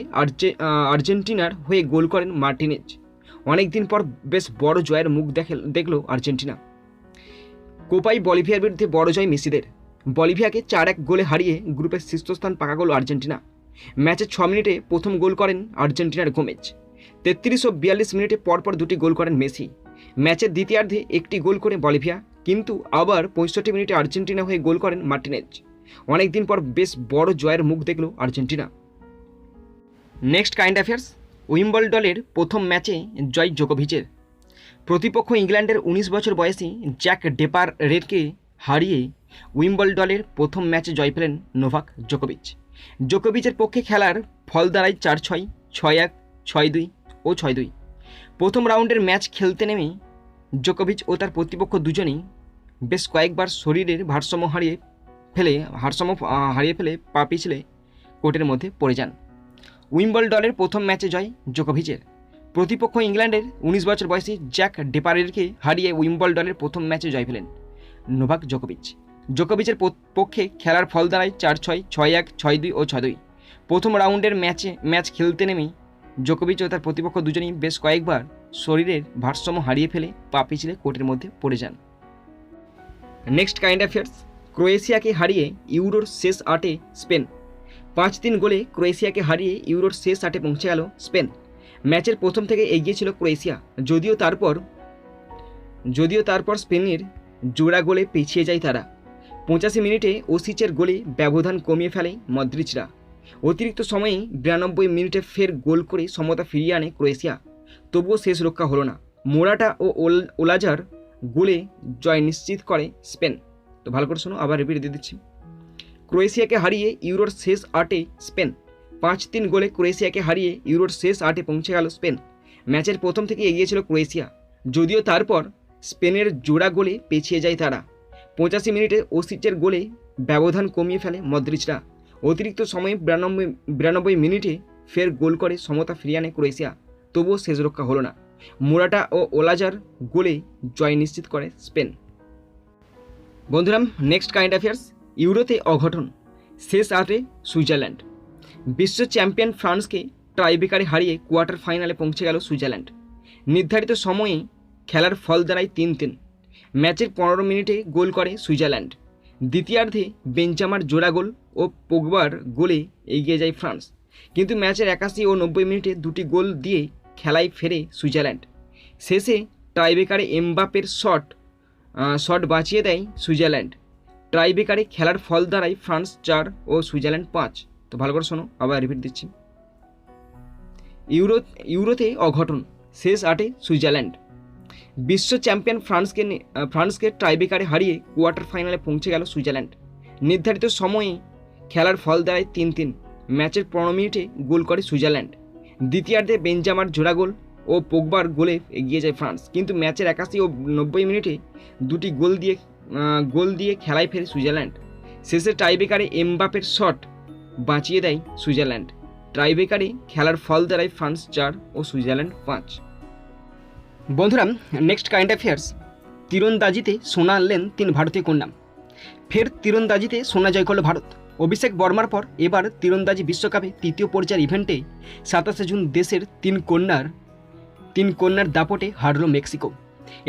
আর্জেন্টিনার হয়ে গোল করেন মার্টিনেজ। অনেক দিন পর বেশ বড় জয়ের মুখ দেখল আর্জেন্টিনা। কোপাই বলিভিয়ার বিরুদ্ধে বড় জয় মেসিদের। বলিভিয়াকে 4-1 গোলে হারিয়ে গ্রুপের শীর্ষস্থান পাকা করল আর্জেন্টিনা। ম্যাচের 6 মিনিটে প্রথম গোল করেন আর্জেন্টিনার গোমেজ। 33 ও 42 মিনিটে পরপর 2টি গোল করেন মেসি। ম্যাচের দ্বিতীয়ার্ধে একটি গোল করে বলিভিয়া, কিন্তু আবার 65 মিনিটে আর্জেন্টিনা হয়ে গোল করেন মার্টিনেজ। অনেক দিন পর বেশ বড় জয়ের মুখ দেখল আর্জেন্টিনা। নেক্সট কারেন্ট অ্যাফেয়ার্স, উইম্বলডনের প্রথম ম্যাচে জয় জোকোভিচের। প্রতিপক্ষ ইংল্যান্ডের 19 বছর বয়সী জ্যাক ডেপারেরকে হারিয়ে উইম্বলডনের প্রথম ম্যাচে জয় পেলেন নোভাক জোকোভিচ। জোকোভিচের পক্ষে খেলার ফল দাঁড়ায় 4-6, 6-1, 6-2 ও 6-2। প্রথম রাউন্ডের ম্যাচ খেলতে নেমে জোকোভিচ ও তার প্রতিপক্ষ দুজনেই বেশ কয়েকবার শরীরের ভারসাম্য হারিয়ে ফেলে পা পিছলে কোর্টের মধ্যে পড়ে যান। উইম্বলডনের প্রথম ম্যাচে জয় জোকোভিচের। প্রতিপক্ষ ইংল্যান্ডের 19 বছর বয়সী জ্যাক ডেপারেরকে হারিয়ে উইম্বলডনের প্রথম ম্যাচে জয় পেলেন নোভাক জোকোভিচ। জোকোভিচের পক্ষে খেলার ফল দাঁড়ায় 4-6, 6-1, 6-2 ও 6-2। প্রথম রাউন্ডের ম্যাচ খেলতে নেমেই জোকোভিচ ও তার প্রতিপক্ষ দুজনেই বেশ কয়েকবার শরীরের ভারসাম্য হারিয়ে ফেলে পা পিছলে কোর্টের মধ্যে পড়ে যান। নেক্সট কারেন্ট অ্যাফেয়ার্স, ক্রোয়েশিয়াকে হারিয়ে ইউরোর শেষ 8-এ স্পেন। 5-3 গোলে ক্রোয়েশিয়াকে হারিয়ে ইউরোর শেষ 8-এ পৌঁছে গেল স্পেন। ম্যাচের প্রথম থেকে এগিয়ে ছিল ক্রোয়েশিয়া, যদিও তারপর স্পেনের জোড়া গোলে পিছিয়ে যায় তারা। 85 মিনিটে ওসিচের গোলে ব্যবধান কমিয়ে ফেলে মদ্রিচরা। অতিরিক্ত সময়ে 92 মিনিটে ফের গোল করে সমতা ফিরিয়ে আনে ক্রোয়েশিয়া, তবুও শেষ রক্ষা হলো না। মোরাটা ও ওলাজার গোলে জয় নিশ্চিত করে স্পেন। তো ভালো করে শোনো, আবার রিপিট দিয়ে দিচ্ছি। ক্রোয়েশিয়াকে হারিয়ে ইউরোর শেষ 8-এ স্পেন। 5-3 গোলে ক্রোয়েশিয়াকে হারিয়ে ইউরোর শেষ 8-এ পৌঁছে গেল স্পেন। ম্যাচের প্রথম থেকে এগিয়ে ছিল ক্রোয়েশিয়া, যদিও তারপর স্পেনের জোড়া গোলে পিছিয়ে যায় তারা। 85 মিনিটে ওসিচের গোলে ব্যবধান কমিয়ে ফেলে মদ্রিচরা। অতিরিক্ত সময়ে 92 মিনিটে ফের গোল করে সমতা ফিরিয়ে আনে ক্রোয়েশিয়া, তবুও শেষ রক্ষা হলো না। মোরাটা ও ওলাজার গোলে জয় নিশ্চিত করে স্পেন। বন্ধুরা, নেক্সট কারেন্ট অ্যাফেয়ার্স, ইউরোতে অঘটন, শেষ 8-এ সুইজারল্যান্ড। বিশ্ব চ্যাম্পিয়ন ফ্রান্সকে টাইব্রেকারে হারিয়ে কোয়ার্টার ফাইনালে পৌঁছে গেল সুইজারল্যান্ড। নির্ধারিত সময়ে খেলার ফল দাঁড়ায় 3-3। ম্যাচের 15 মিনিটে গোল করে সুইজারল্যান্ড। দ্বিতীয়ার্ধে বেঞ্জামার জোড়া গোল ও পোগবার গোলে এগিয়ে যায় ফ্রান্স, কিন্তু ম্যাচের 81 ও 90 মিনিটে 2টি গোল দিয়ে খেলায় ফেরে সুইজারল্যান্ড। শেষে টাইব্রেকারে এমবাপের শট বাঁচিয়ে দেয় সুইজারল্যান্ড। টাইব্রেকারে খেলার ফল দাঁড়ায় ফ্রান্স 4 ও সুইজারল্যান্ড 5। তো ভালো করে শোনো, আবার রিপিট দিচ্ছি। ইউরোতে অঘটন, শেষ 8-এ সুইজারল্যান্ড। বিশ্ব চ্যাম্পিয়ন ফ্রান্সকে টাইব্রেকারে হারিয়ে কোয়ার্টার ফাইনালে পৌঁছে গেল সুইজারল্যান্ড। নির্ধারিত সময়ে খেলার ফল দাঁড়ায় 3-3। ম্যাচের 15 মিনিটে গোল করে সুইজারল্যান্ড। দ্বিতীয়ার্ধে বেঞ্জামার জোড়া গোল ও পোগবার গোলে এগিয়ে যায় ফ্রান্স, কিন্তু ম্যাচের 81 ও 90 মিনিটে 2টি গোল দিয়ে খেলায় ফেরে সুইজারল্যান্ড। শেষে টাইব্রেকারে এমবাপের শট বাঁচিয়ে দেয় সুইজারল্যান্ড। টাইব্রেকারে খেলার ফল দাঁড়ায় ফ্রান্স 4 ও সুইজারল্যান্ড 5। বন্ধুরা, নেক্সট কারেন্ট অ্যাফেয়ার্স, তীরন্দাজিতে সোনা আনলেন 3 ভারতীয় কন্যা। ফের তীরন্দাজিতে সোনা জয় করল ভারত। অভিষেক বর্মার পর এবার তীরন্দাজি বিশ্বকাপে তৃতীয় পর্যায়ের ইভেন্টে 27 জুন দেশের তিন কন্যার দাপটে হারল মেক্সিকো।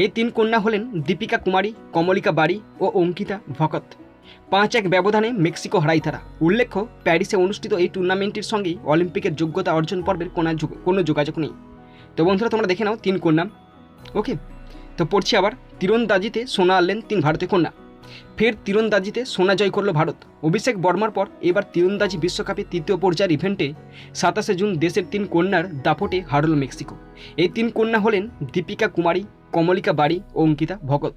এই 3 কন্যা হলেন দীপিকা কুমারী, কমলিকা বারি ও অঙ্কিতা ভকত। 5-1 ব্যবধানে মেক্সিকো হারায় তারা। উল্লেখ্য, প্যারিসে অনুষ্ঠিত এই টুর্নামেন্টটির সঙ্গে অলিম্পিকের যোগ্যতা অর্জন পর্বের কোনো যোগাযোগ নেই। তো বন্ধুরা, তোমরা দেখে নাও 3 কন্যা। ওকে, তো পড়ছি আবার, তীরন্দাজিতে সোনা আনলেন 3 ভারতীয় কন্যা। ফের তীরন্দাজিতে সোনা জয় করল ভারত। অভিষেক বর্মার পর এবার তীরন্দাজি বিশ্বকাপে তৃতীয় পর্যায়ের ইভেন্টে 27 জুন দেশের 3 কন্যার দাপটে হারল মেক্সিকো। এই 3 কন্যা হলেন দীপিকা কুমারী, কমলিকা বাড়ি ও অঙ্কিতা ভগত।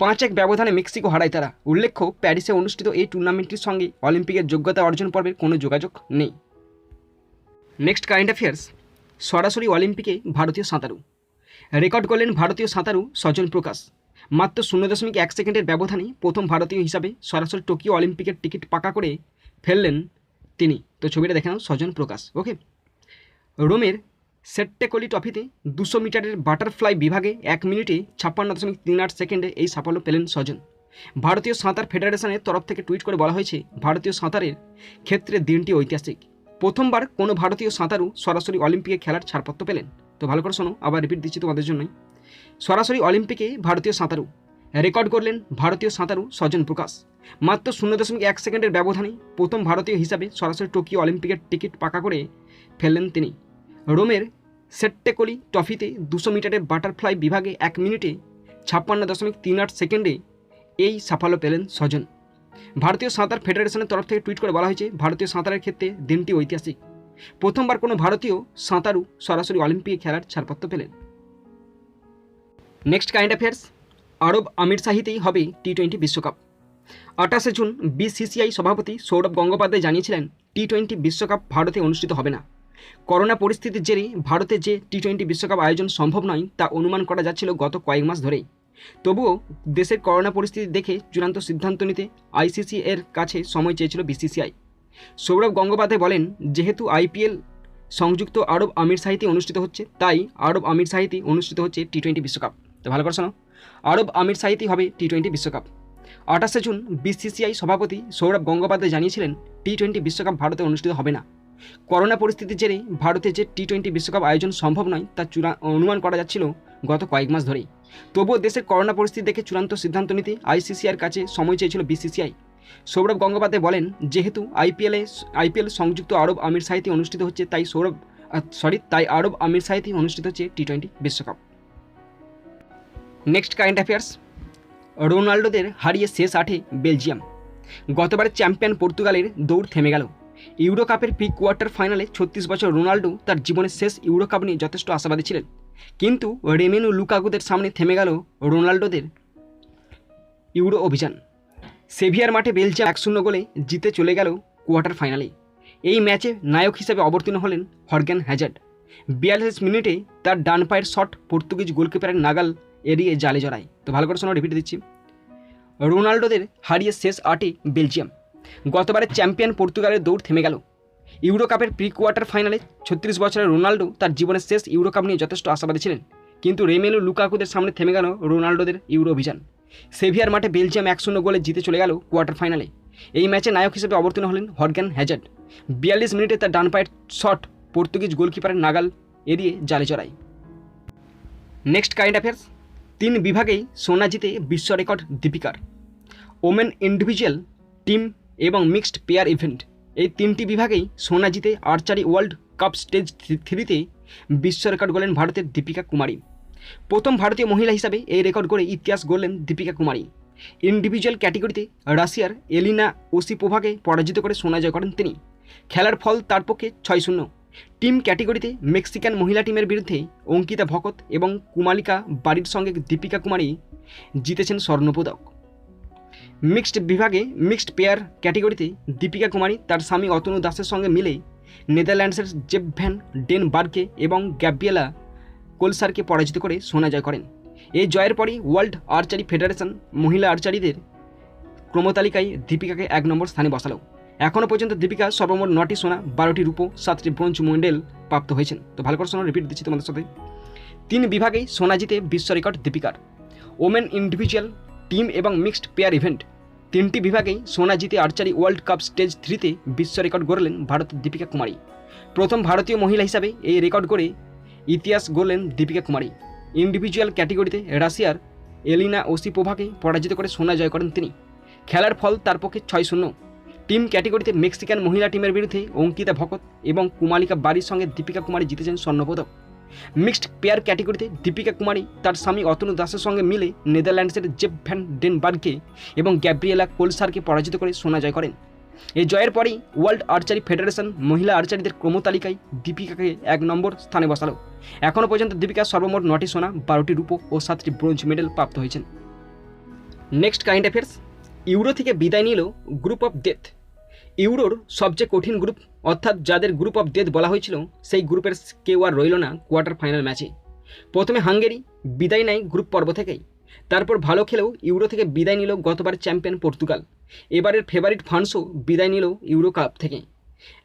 5-1 ব্যবধানে মেক্সিকো হারায় তারা। উল্লেখ্য, প্যারিসে অনুষ্ঠিত এই টুর্নামেন্টটির সঙ্গে অলিম্পিকের যোগ্যতা অর্জন পর্বের কোনো যোগাযোগ নেই। নেক্সট কারেন্ট অ্যাফেয়ার্স, সরাসরি অলিম্পিকে ভারতীয় সাঁতারু। রেকর্ড করলেন ভারতীয় সাঁতারু সজন প্রকাশ। মাত্র 0.1 সেকেন্ডের ব্যবধানে প্রথম ভারতীয় হিসাবে সরাসরি টোকিও অলিম্পিকের টিকিট পাকা করে ফেললেন তিনি। তো ছবিটা দেখে নাও, সজন প্রকাশ। ওকে, রোমের সেট্টেকলি ট্রফিতে 200 মিটারের বাটারফ্লাই বিভাগে 1 মিনিটে 56.38 সেকেন্ডে এই সাফল্য পেলেন সজন। ভারতীয় সাঁতার ফেডারেশনের তরফ থেকে টুইট করে বলা হয়েছে, ভারতীয় সাঁতারের ক্ষেত্রে দিনটি ঐতিহাসিক। প্রথমবার কোনো ভারতীয় সাঁতারু সরাসরি অলিম্পিকে খেলার ছাড়পত্র পেলেন। তো ভালো করে শোনো, আবার রিপিট দিচ্ছি তোমাদের জন্যই। সরাসরি অলিম্পিকে ভারতীয় সাঁতারু। রেকর্ড করলেন ভারতীয় সাঁতারু সজন প্রকাশ। মাত্র 0.1 সেকেন্ডের ব্যবধানে প্রথম ভারতীয় হিসাবে সরাসরি টোকিও অলিম্পিকের টিকিট পাকা করে ফেললেন তিনি। রোমের সেট্টেকলি ট্রফিতে 200 মিটারের বাটারফ্লাই বিভাগে 1 মিনিটে 56.38 সেকেন্ডে এই সাফল্য পেলেন সজন। ভারতীয় সাঁতার ফেডারেশনের তরফ থেকে টুইট করে বলা হয়েছে, ভারতীয় সাঁতারের ক্ষেত্রে দিনটি ঐতিহাসিক। প্রথমবার কোনো ভারতীয় সাঁতারু সরাসরি অলিম্পিকে খেলার ছাড়পত্র পেলেন। নেক্সট কারেন্ট অ্যাফেয়ার্স, আরব আমির শাহিতেই হবে টি-20 বিশ্বকাপ। 28 জুন বিসিসিআই সভাপতি সৌরভ গঙ্গোপাধ্যায় জানিয়েছিলেন, টি-20 বিশ্বকাপ ভারতে অনুষ্ঠিত হবে না। করোনা পরিস্থিতির জেরে ভারতে যে টি-20 বিশ্বকাপ আয়োজন সম্ভব নয় তা অনুমান করা যাচ্ছিল গত কয়েক মাস ধরেই। তবুও দেশের করোনা পরিস্থিতি দেখে চূড়ান্ত সিদ্ধান্ত নিতে আইসিসি এর কাছে সময় চেয়েছিল বিসিসিআই। সৌরভ গঙ্গোপাধ্যায় বলেন, যেহেতু আইপিএল সংযুক্ত আরব আমির শাহিতে অনুষ্ঠিত হচ্ছে, তাই আরব আমির শাহিতে অনুষ্ঠিত হচ্ছে টি-20 বিশ্বকাপ। তো ভালো করে শোনো, আরব আমির শাহিতে হবে টি-20 বিশ্বকাপ। 28 জুন বিসিসিআই সভাপতি সৌরভ গঙ্গোপাধ্যায় জানিয়েছিলেন, টি-20 বিশ্বকাপ ভারতে অনুষ্ঠিত হবে না। করোনা পরিস্থিতির জেরে ভারতে যে টি-20 বিশ্বকাপ আয়োজন সম্ভব নয় তা অনুমান করা যাচ্ছিল গত কয়েক মাস ধরেই। তবুও দেশের করোনা পরিস্থিতি দেখে চূড়ান্ত সিদ্ধান্ত নিতে আইসিসিআর কাছে সময় চেয়েছিল বিসিসিআই। সৌরভ গঙ্গোপাধ্যায় বলেন, যেহেতু আইপিএল সংযুক্ত আরব আমির শাহিতে অনুষ্ঠিত হচ্ছে, তাই আরব আমির শাহিতে অনুষ্ঠিত হচ্ছে টি-20 বিশ্বকাপ। নেক্সট কারেন্ট অ্যাফেয়ার্স, রোনাল্ডোদের হারিয়ে শেষ 8-এ বেলজিয়াম। গতবারের চ্যাম্পিয়ন পর্তুগালের দৌড় থেমে গেল। ইউরো কাপের প্রি কোয়ার্টার ফাইনালে 36 বছর রোনাল্ডো তার জীবনের শেষ ইউরো কাপ নিয়ে যথেষ্ট আশাবাদী ছিলেন, কিন্তু রেমেনু লুকাকুদের সামনে থেমে গেল রোনাল্ডোদের ইউরো অভিযান। সেভিয়ার মাঠে বেলজিয়াম 1-0 গোলে জিতে চলে গেল কোয়ার্টার ফাইনালে। এই ম্যাচে নায়ক হিসেবে অবতীর্ণ হলেন হর্গেন হ্যাজার্ড। 42 মিনিটে তার ডান পায়ের শট পর্তুগিজ গোলকিপারের নাগাল এড়িয়ে জালে জড়ায়। তো ভালো করে শোনো, রিপিট দিচ্ছি, রোনাল্ডোদের হারিয়ে শেষ 8-এ বেলজিয়াম। গতবারের চ্যাম্পিয়ন পর্তুগালের দৌড় থেমে গেল। ইউরো কাপের প্রি কোয়ার্টার ফাইনালে 36 বছরের রোনাল্ডো তার জীবনের শেষ ইউরো কাপ নিয়ে যথেষ্ট আশাবাদী ছিলেন, কিন্তু রেমেনু লুকাকুদের সামনে থেমে গেল রোনাল্ডোদের ইউরো অভিযান। সেভিয়ার মাঠে বেলজিয়াম 1-0 গোলে জিতে চলে গেল কোয়ার্টার ফাইনালে। এই ম্যাচে নায়ক হিসেবে অবতীর্ণ হলেন হর্গেন হ্যাজার্ড। 42 মিনিটে তার ডান পায়ের শট পর্তুগিজ গোলকিপারের নাগাল এড়িয়ে জালে জড়ায়। নেক্সট কারেন্ট অ্যাফেয়ার্স, 3 বিভাগেই সোনা জিতে বিশ্ব রেকর্ড দীপিকার। ওমেন ইন্ডিভিজুয়াল, টিম এবং মিক্সড পেয়ার ইভেন্ট, এই 3টি বিভাগেই সোনা জিতে আর্চারি ওয়ার্ল্ড কাপ স্টেজ 3তে বিশ্ব রেকর্ড গড়লেন ভারতের দীপিকা কুমারী। প্রথম ভারতীয় মহিলা হিসাবে এই রেকর্ড গড়ে ইতিহাস গড়লেন দীপিকা কুমারী। ইন্ডিভিজুয়াল ক্যাটেগরিতে রাশিয়ার এলিনা ওসিপোভাকে পরাজিত করে সোনা জয় করেন তিনি। খেলার ফল তার পক্ষে 6-0। টিম ক্যাটেগরিতে মেক্সিকান মহিলা টিমের বিরুদ্ধে অঙ্কিতা ভকত এবং কুমালিকা বাড়ির সঙ্গে দীপিকা কুমারী জিতেছেন স্বর্ণপদক। মিক্সড বিভাগে মিক্সড পেয়ার ক্যাটেগরিতে দীপিকা কুমারী তার স্বামী অতনু দাসের সঙ্গে মিলে নেদারল্যান্ডসের জেপ ভ্যান ডেন বার্গকে এবং গ্যাব্রিয়েলা কোলসারকে পরাজিত করে সোনা জয় করেন। এই জয়ের পরই ওয়ার্ল্ড আর্চারি ফেডারেশন মহিলা আর্চারিদের ক্রমতালিকায় দীপিকাকে 1 নম্বর স্থানে বসালো। এখনও পর্যন্ত দীপিকা সর্বমোট 9টি সোনা, 12টি রূপো, 7টি ব্রোঞ্জ মেডেল প্রাপ্ত হয়েছেন। তো ভালো করে সোনা, রিপিট দিচ্ছি তোমাদের সাথে, 3 বিভাগেই সোনা জিতে বিশ্ব রেকর্ড দীপিকার। ওমেন ইন্ডিভিজুয়াল, টিম এবং মিক্সড পেয়ার ইভেন্ট, 3টি বিভাগেই সোনা জিতে আর্চারি ওয়ার্ল্ড কাপ স্টেজ 3তে বিশ্ব রেকর্ড গড়লেন ভারতের দীপিকা কুমারী। প্রথম ভারতীয় মহিলা হিসাবে এই রেকর্ড গড়ে ইতিহাস গড়লেন দীপিকা কুমারী। ইন্ডিভিজুয়াল ক্যাটেগরিতে রাশিয়ার এলিনা ওসিপোভাকে পরাজিত করে সোনা জয় করেন তিনি। খেলার ফল তার পক্ষে 6-0। টিম ক্যাটেগরিতে মেক্সিকান মহিলা টিমের বিরুদ্ধে অঙ্কিতা ভকত এবং কুমালিকা বাড়ির সঙ্গে দীপিকা কুমারী জিতেছেন স্বর্ণপদক। মিক্সড পেয়ার ক্যাটেগরিতে দীপিকা কুমারী তার স্বামী অতনু দাসের সঙ্গে মিলে নেদারল্যান্ডসের জেপ ভ্যান ডেনবার্গকে এবং গ্যাব্রিয়েলা কোলসারকে পরাজিত করে সোনা জয় করেন। এই জয়ের পরেই ওয়ার্ল্ড আর্চারি ফেডারেশন মহিলা আর্চারিদের ক্রমতালিকায় দীপিকাকে 1 নম্বর স্থানে বসালো। এখনও পর্যন্ত দীপিকা সর্বমোট 9টি সোনা, 12টি রূপো ও 7টি ব্রোঞ্জ মেডেল প্রাপ্ত হয়েছেন। নেক্সট কারেন্ট অ্যাফেয়ার্স, ইউরো থেকে বিদায় নিল গ্রুপ অফ ডেথ। ইউরোর সবচেয়ে কঠিন গ্রুপ অর্থাৎ যাদের গ্রুপ অফ ডেথ বলা হয়েছিল সেই গ্রুপের কেউ আর রইল না কোয়ার্টার ফাইনাল ম্যাচে। প্রথমে হাঙ্গেরি বিদায় নেয় গ্রুপ পর্ব থেকেই, তারপর ভালো খেলেও ইউরো থেকে বিদায় নিল গতবার চ্যাম্পিয়ন পর্তুগাল। এবারের ফেভারিট ফ্রান্সও বিদায় নিল ইউরো কাপ থেকে।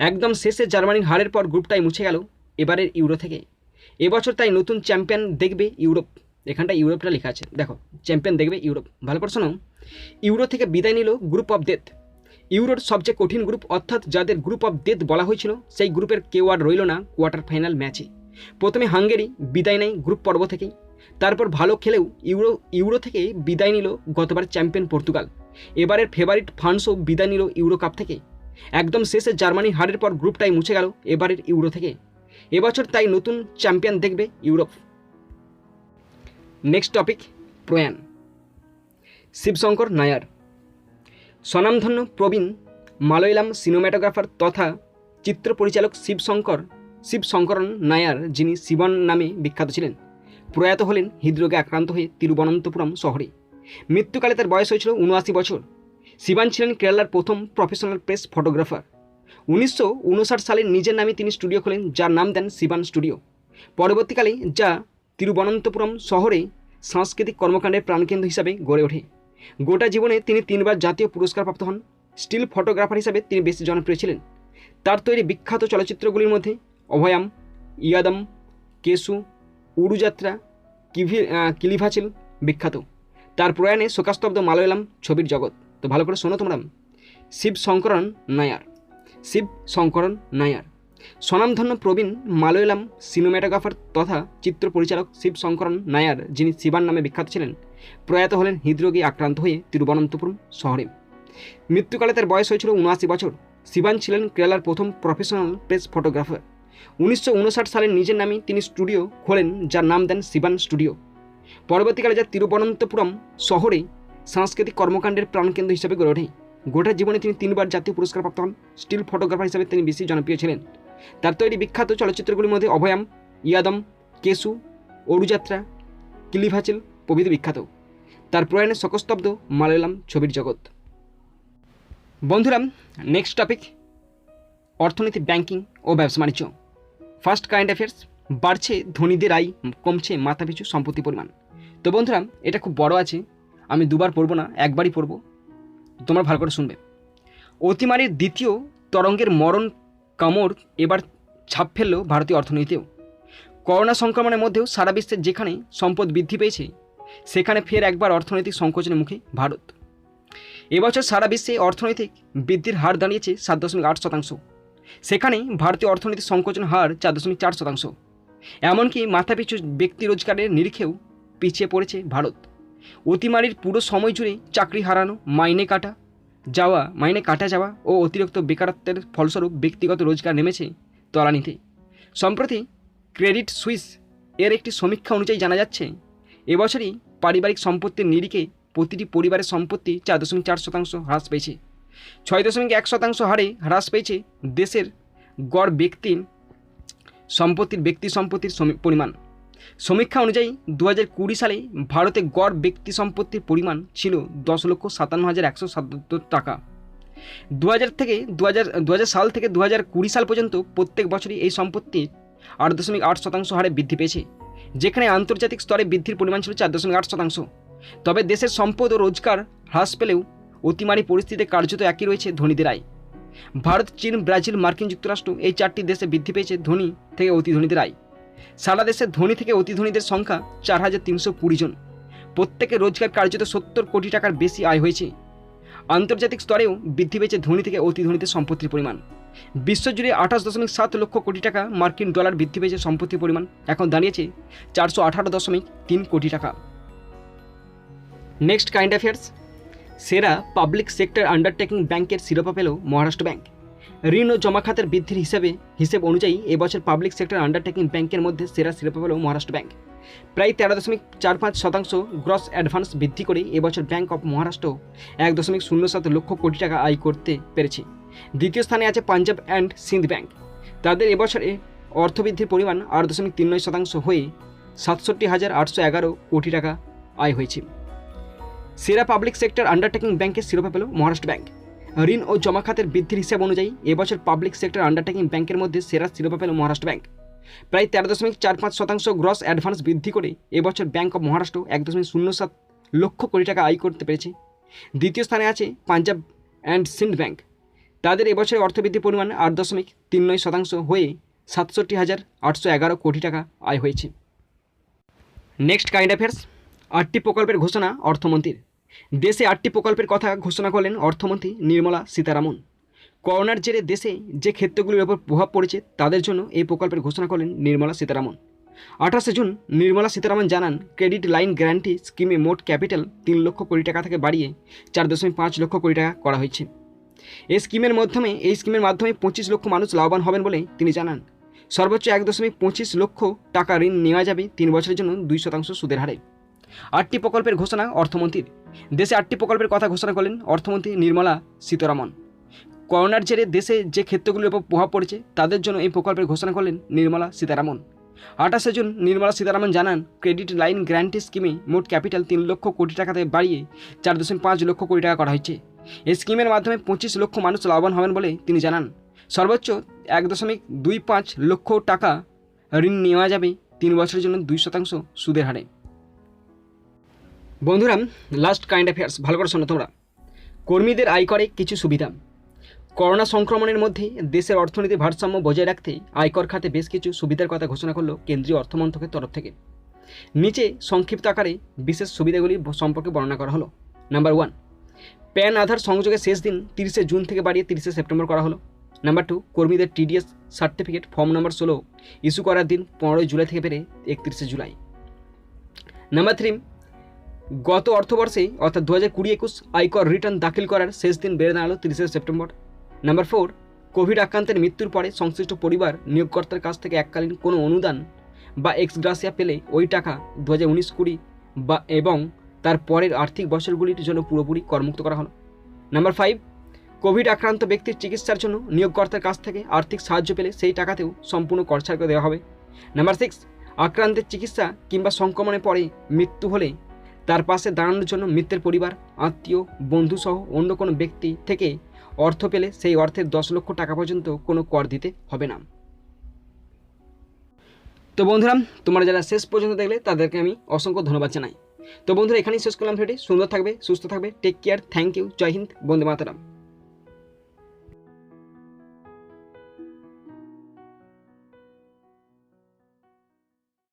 একদম শেষে জার্মানির হারের পর গ্রুপটাই মুছে গেল এবারের ইউরো থেকে। এবছর তাই নতুন চ্যাম্পিয়ন দেখবে ইউরোপ। এখানটা ইউরোপটা লেখা আছে, দেখো চ্যাম্পিয়ন দেখবে ইউরোপ। ভালো করে শোনো, ইউরো থেকে বিদায় নিল গ্রুপ অফ ডেথ। ইউরোর সবচেয়ে কঠিন গ্রুপ অর্থাৎ যাদের গ্রুপ অফ ডেথ বলা হয়েছিল সেই গ্রুপের কেউ আর রইল না কোয়ার্টার ফাইনাল ম্যাচে। প্রথমে হাঙ্গেরি বিদায় নেয় গ্রুপ পর্ব থেকেই, তারপর ভালো খেলেও ইউরো থেকে বিদায় নিল গতবার চ্যাম্পিয়ন পর্তুগাল। এবারের ফেভারিট ফ্রান্সও বিদায় নিল ইউরো কাপ থেকে। একদম শেষে জার্মানির হারের পর গ্রুপটাই মুছে গেল এবারের ইউরো থেকে। এবছর তাই নতুন চ্যাম্পিয়ন দেখবে ইউরোপ। নেক্সট টপিক, প্রয়াণ শিবশঙ্কর নায়ার। স্বনামধন্য প্রবীণ মালয়ালাম সিনেমাটোগ্রাফার তথা চিত্র পরিচালক শিবশঙ্করন নায়ার, যিনি শিবন নামে বিখ্যাত ছিলেন, প্রয়াত হলেন হৃদরোগে আক্রান্ত হয়ে তিরুবনন্তপুরম শহরে। মৃত্যুকালে তার বয়স হয়েছিল 79 বছর। শিবান ছিলেন কেরালার প্রথম প্রফেশনাল প্রেস ফটোগ্রাফার। 1959 সালে নিজের নামে তিনি স্টুডিও খোলেন, যার নাম দেন শিবান স্টুডিও। পরবর্তীকালে যা তিরুবনন্তপুরম শহরে সাংস্কৃতিক কর্মকাণ্ডের প্রাণকেন্দ্র হিসাবে গড়ে ওঠে। গোটা জীবনে তিনি 3বার জাতীয় পুরস্কার প্রাপ্ত হন। স্টিল ফটোগ্রাফার হিসাবে তিনি বেশি জনপ্রিয় ছিলেন। তার তৈরি বিখ্যাত চলচ্চিত্রগুলির মধ্যে অভয়াম, ইয়াদম, কেসু, উড়ুযাত্রা, কিলিভাচিল বিখ্যাত। তার প্রয়াণে শোকাস্তব্ধ মালয়ালাম ছবির জগৎ। তো ভালো করে শোনো তোমরা, শিবশঙ্করন নায়ার স্বনামধন্য প্রবীণ মালয়ালাম সিনেমাটোগ্রাফার তথা চিত্র পরিচালক শিবশঙ্করন নায়ার, যিনি শিবান নামে বিখ্যাত ছিলেন, প্রয়াত হলেন হৃদরোগে আক্রান্ত হয়ে তিরুবনন্তপুরম শহরে। মৃত্যুকালে তার বয়স হয়েছিল 79 বছর। শিবান ছিলেন কেরালার প্রথম প্রফেশনাল প্রেস ফটোগ্রাফার। 1959 সালে নিজের নামে তিনি স্টুডিও খোলেন, যার নাম দেন শিবান স্টুডিও। পরবর্তীকালে যা তিরুবনন্তপুরম শহরে সাংস্কৃতিক কর্মকাণ্ডের প্রাণকেন্দ্র হিসেবে গড়ে ওঠে। গোটা জীবনে তিনি 3বার জাতীয় পুরস্কার প্রাপ্ত হন। স্টিল ফটোগ্রাফার হিসেবে তিনি বেশি জনপ্রিয় ছিলেন। তার তৈরি বিখ্যাত চলচ্চিত্রগুলির মধ্যে অভয়াম, ইয়াদম, কেসু, অরুযাত্রা, কিলিভাচিল প্রভৃতি বিখ্যাত। তার প্রয়াণে শোকস্তব্ধ মালয়ালাম ছবির জগৎ। বন্ধুরা, নেক্সট টপিক, অর্থনীতি, ব্যাংকিং ও ব্যবসা বাণিজ্য। ফার্স্ট কারেন্ট অ্যাফেয়ার্স, বাড়ছে ধনীদের আয়, কমছে মাথাপিছু সম্পত্তি পরিমাণ। তো বন্ধুরা, এটা খুব বড় আছে, আমি 2বার পড়বো না, একবারই পড়বো, তোমরা ভালো করে শুনবে। অতিমারির দ্বিতীয় তরঙ্গের মরণ কামড় এবার ছাপ ফেলল ভারতীয় অর্থনীতিতেও। করোনা সংক্রমণের মধ্যেও সারা বিশ্বের যেখানে সম্পদ বৃদ্ধি পেয়েছে, সেখানে ফের একবার অর্থনৈতিক সংকোচনের মুখে ভারত। এবছর সারা বিশ্বে অর্থনৈতিক বৃদ্ধির হার দাঁড়িয়েছে 7.8%। সেখানে ভারতীয় অর্থনীতির সংকোচন হার 4.4%। এমনকি মাথাপিছু ব্যক্তি রোজগারের নিরিখেও পিছিয়ে পড়েছে ভারত। অতিমারির পুরো সময় জুড়ে চাকরি হারানো, মাইনে কাটা যাওয়া ও অতিরিক্ত বেকারত্বের ফলস্বরূপ ব্যক্তিগত রোজগার নেমেছে তলানিতে। সম্প্রতি ক্রেডিট সুইস এর একটি সমীক্ষা অনুযায়ী জানা যাচ্ছে, এবছরই পারিবারিক সম্পত্তির নিরিখে প্রতিটি পরিবারের সম্পত্তি 4.4% হ্রাস পেয়েছে। 6.1% হারে হ্রাস পেয়েছে দেশের গড় ব্যক্তি সম্পত্তির পরিমাণ। সমীক্ষা অনুযায়ী 2020 সালে ভারতে গড় ব্যক্তি সম্পত্তির পরিমাণ ছিল 10,57,177 টাকা। 2000 সাল থেকে 2020 সাল পর্যন্ত প্রত্যেক বছরই এই সম্পত্তি 8.8% হারে বৃদ্ধি পেয়েছে, যেখানে আন্তর্জাতিক স্তরে বৃদ্ধির পরিমাণ ছিল 4.8%। তবে দেশের সম্পদ ও রোজগার হ্রাস পেলেও অতিমারি পরিস্থিতিতে কার্যত একই রয়েছে ধনীদের আয়। ভারত, চীন, ব্রাজিল, মার্কিন যুক্তরাষ্ট্র এই 4টি দেশে বৃদ্ধি পেয়েছে ধনী থেকে অতি ধনীদের আয়। সারা দেশে ধনী থেকে অতি ধনীদের সংখ্যা 4,320 জন। প্রত্যেকের রোজগার কার্যত 70 কোটি টাকার বেশি আয় হয়েছে। আন্তর্জাতিক স্তরেও বৃদ্ধি পেয়েছে ধনী থেকে অতি ধনীদের সম্পত্তির পরিমাণ। বিশ্বজুড়ে 28.7 লক্ষ কোটি টাকা মার্কিন ডলার বৃদ্ধি পেয়েছে সম্পত্তির পরিমাণ, এখন দাঁড়িয়েছে 418.3 কোটি টাকা। নেক্সট কারেন্ট অ্যাফেয়ার্স, সেরা পাবলিক সেক্টর আন্ডারটেকিং ব্যাংকের শিরোপা পেল মহারাষ্ট্র ব্যাংক। ঋণ ও জমা খাতের বৃদ্ধির হিসেব অনুযায়ী এবছর পাবলিক সেক্টর আন্ডারটেকিং ব্যাংকের মধ্যে সেরা শিরোপা পেল মহারাষ্ট্র ব্যাংক। প্রায় 13.45% গ্রস অ্যাডভান্স বৃদ্ধি করে এবছর ব্যাংক অফ মহারাষ্ট্র 1.07 লক্ষ কোটি টাকা আয় করতে পেরেছে। দ্বিতীয় স্থানে আছে পাঞ্জাব অ্যান্ড সিন্ধ ব্যাংক। তাদের এবছরে অর্থবৃদ্ধির পরিমাণ 8.39% হয়ে 67,811 কোটি টাকা আয় হয়েছে। সেরা পাবলিক সেক্টর আন্ডারটেকিং ব্যাংকের শিরোপা পেল মহারাষ্ট্র ব্যাংক। ঋণ ও জমা খাতের বৃদ্ধির হিসাব অনুযায়ী এবছর পাবলিক সেক্টর আন্ডারটেকিং ব্যাংকের মধ্যে সেরা শিরোপা পেল মহারাষ্ট্র ব্যাংক। প্রায় 13.45% গ্রস অ্যাডভান্স বৃদ্ধি করে এবছর ব্যাংক অফ মহারাষ্ট্র 1.07 লক্ষ কোটি টাকা আয় করতে পেরেছে। দ্বিতীয় স্থানে আছে পাঞ্জাব অ্যান্ড সিন্ধ ব্যাংক। তাদের এবছরের অর্থবৃদ্ধির পরিমাণ 8.39% হয়ে 67,811 কোটি টাকা আয় হয়েছে। Next current affairs. 8টি প্রকল্পের ঘোষণা অর্থমন্ত্রীর। দেশে 8টি প্রকল্পের কথা ঘোষণা করলেন অর্থমন্ত্রী নির্মলা সীতারামন। করোনার জেরে দেশে যে ক্ষেত্রগুলির ওপর প্রভাব পড়েছে তাদের জন্য এই প্রকল্পের ঘোষণা করলেন নির্মলা সীতারামন। 28শে জুন নির্মলা সীতারামন জানান, ক্রেডিট লাইন গ্যারান্টি স্কিমে মোট ক্যাপিটাল 3 লক্ষ কোটি টাকা থেকে বাড়িয়ে 4.5 লক্ষ কোটি টাকা করা হয়েছে। এই স্কিমের মাধ্যমে 25 লক্ষ মানুষ লাভবান হবেন বলে তিনি জানান। সর্বোচ্চ 1.25 লক্ষ টাকা ঋণ নেওয়া যাবে 3 বছরের জন্য 2% সুদের হারে। 8টি প্রকল্পের ঘোষণা অর্থমন্ত্রীর। দেশে 8টি প্রকল্পের কথা ঘোষণা করলেন অর্থমন্ত্রী নির্মলা সীতারামন। করোনার জেরে দেশে যে ক্ষেত্রগুলির উপর প্রভাব পড়েছে তাদের জন্য এই প্রকল্পের ঘোষণা করলেন নির্মলা সীতারামন। 28শে জুন নির্মলা সীতারামন জানান, ক্রেডিট লাইন গ্যারান্টি স্কিমে মোট ক্যাপিটাল 3 লক্ষ কোটি টাকা থেকে বাড়িয়ে 4.5 লক্ষ কোটি টাকা করা হয়েছে। এই স্কিমের মাধ্যমে 25 লক্ষ মানুষ লাভবান হবেন বলে তিনি জানান। সর্বোচ্চ 1.25 লক্ষ টাকা ঋণ নেওয়া যাবে 3 বছরের জন্য 2% সুদের হারে। বন্ধুরা, লাস্ট কারেন্ট অ্যাফেয়ার্স ভালো করে শোনো তোমরা। কর্মীদের আয়করে কিছু সুবিধা। করোনা সংক্রমণের মধ্যে দেশের অর্থনীতির ভারসাম্য বজায় রাখতে আয়কর খাতে বেশ কিছু সুবিধার কথা ঘোষণা করল কেন্দ্রীয় অর্থমন্ত্রকের তরফ থেকে। নিচে সংক্ষিপ্ত আকারে বিশেষ সুবিধাগুলি সম্পর্কে বর্ণনা করা হলো। নাম্বার 1, প্যান আধার সংযোগের শেষ দিন 30শে জুন থেকে বাড়িয়ে 30শে সেপ্টেম্বর করা হলো। নাম্বার 2, কর্মীদের TDS certificate form number 16 issue করার দিন 15 জুলাই থেকে বেড়ে 31শে জুলাই। নাম্বার 3, গত অর্থবর্ষে অর্থাৎ 2020-21 আয়কর রিটার্ন দাখিল করার শেষ দিন বেড়ে দাঁড়ালো 30শে সেপ্টেম্বর। নাম্বার 4, কোভিড আক্রান্তের মৃত্যুর পরে সংশ্লিষ্ট পরিবার নিয়োগকর্তার কাছ থেকে এককালীন কোনো অনুদান বা এক্সগ্রাসিয়া পেলে ওই টাকা 2019-20 বা এবং তার পরের আর্থিক বছরগুলির জন্য পুরোপুরি করমুক্ত করা হলো। নাম্বার 5, কোভিড আক্রান্ত ব্যক্তির চিকিৎসার জন্য নিয়োগকর্তার কাছ থেকে আর্থিক সাহায্য পেলে সেই টাকাতেও সম্পূর্ণ করছাড় করে দেওয়া হবে। নাম্বার 6, আক্রান্তের চিকিৎসা কিংবা সংক্রমণের পরে মৃত্যু হলে তার পাশে দাঁড়ানোর জন্য মৃতের পরিবার, আত্মীয়, বন্ধুসহ অন্য কোনো ব্যক্তি থেকে অর্থ পেলে সেই অর্থের 10 লক্ষ টাকা পর্যন্ত কোনো কর দিতে হবে না। তো বন্ধুরা, তোমরা যারা শেষ পর্যন্ত দেখলে তাদেরকে আমি অসংখ্য ধন্যবাদ জানাই। তো বন্ধুরা, এখানেই শেষ করলাম ভিডিওটি। সুন্দর থাকবে, সুস্থ থাকবে, টেক কেয়ার, থ্যাংক ইউ, জয় হিন্দ, বন্দে মাতরম।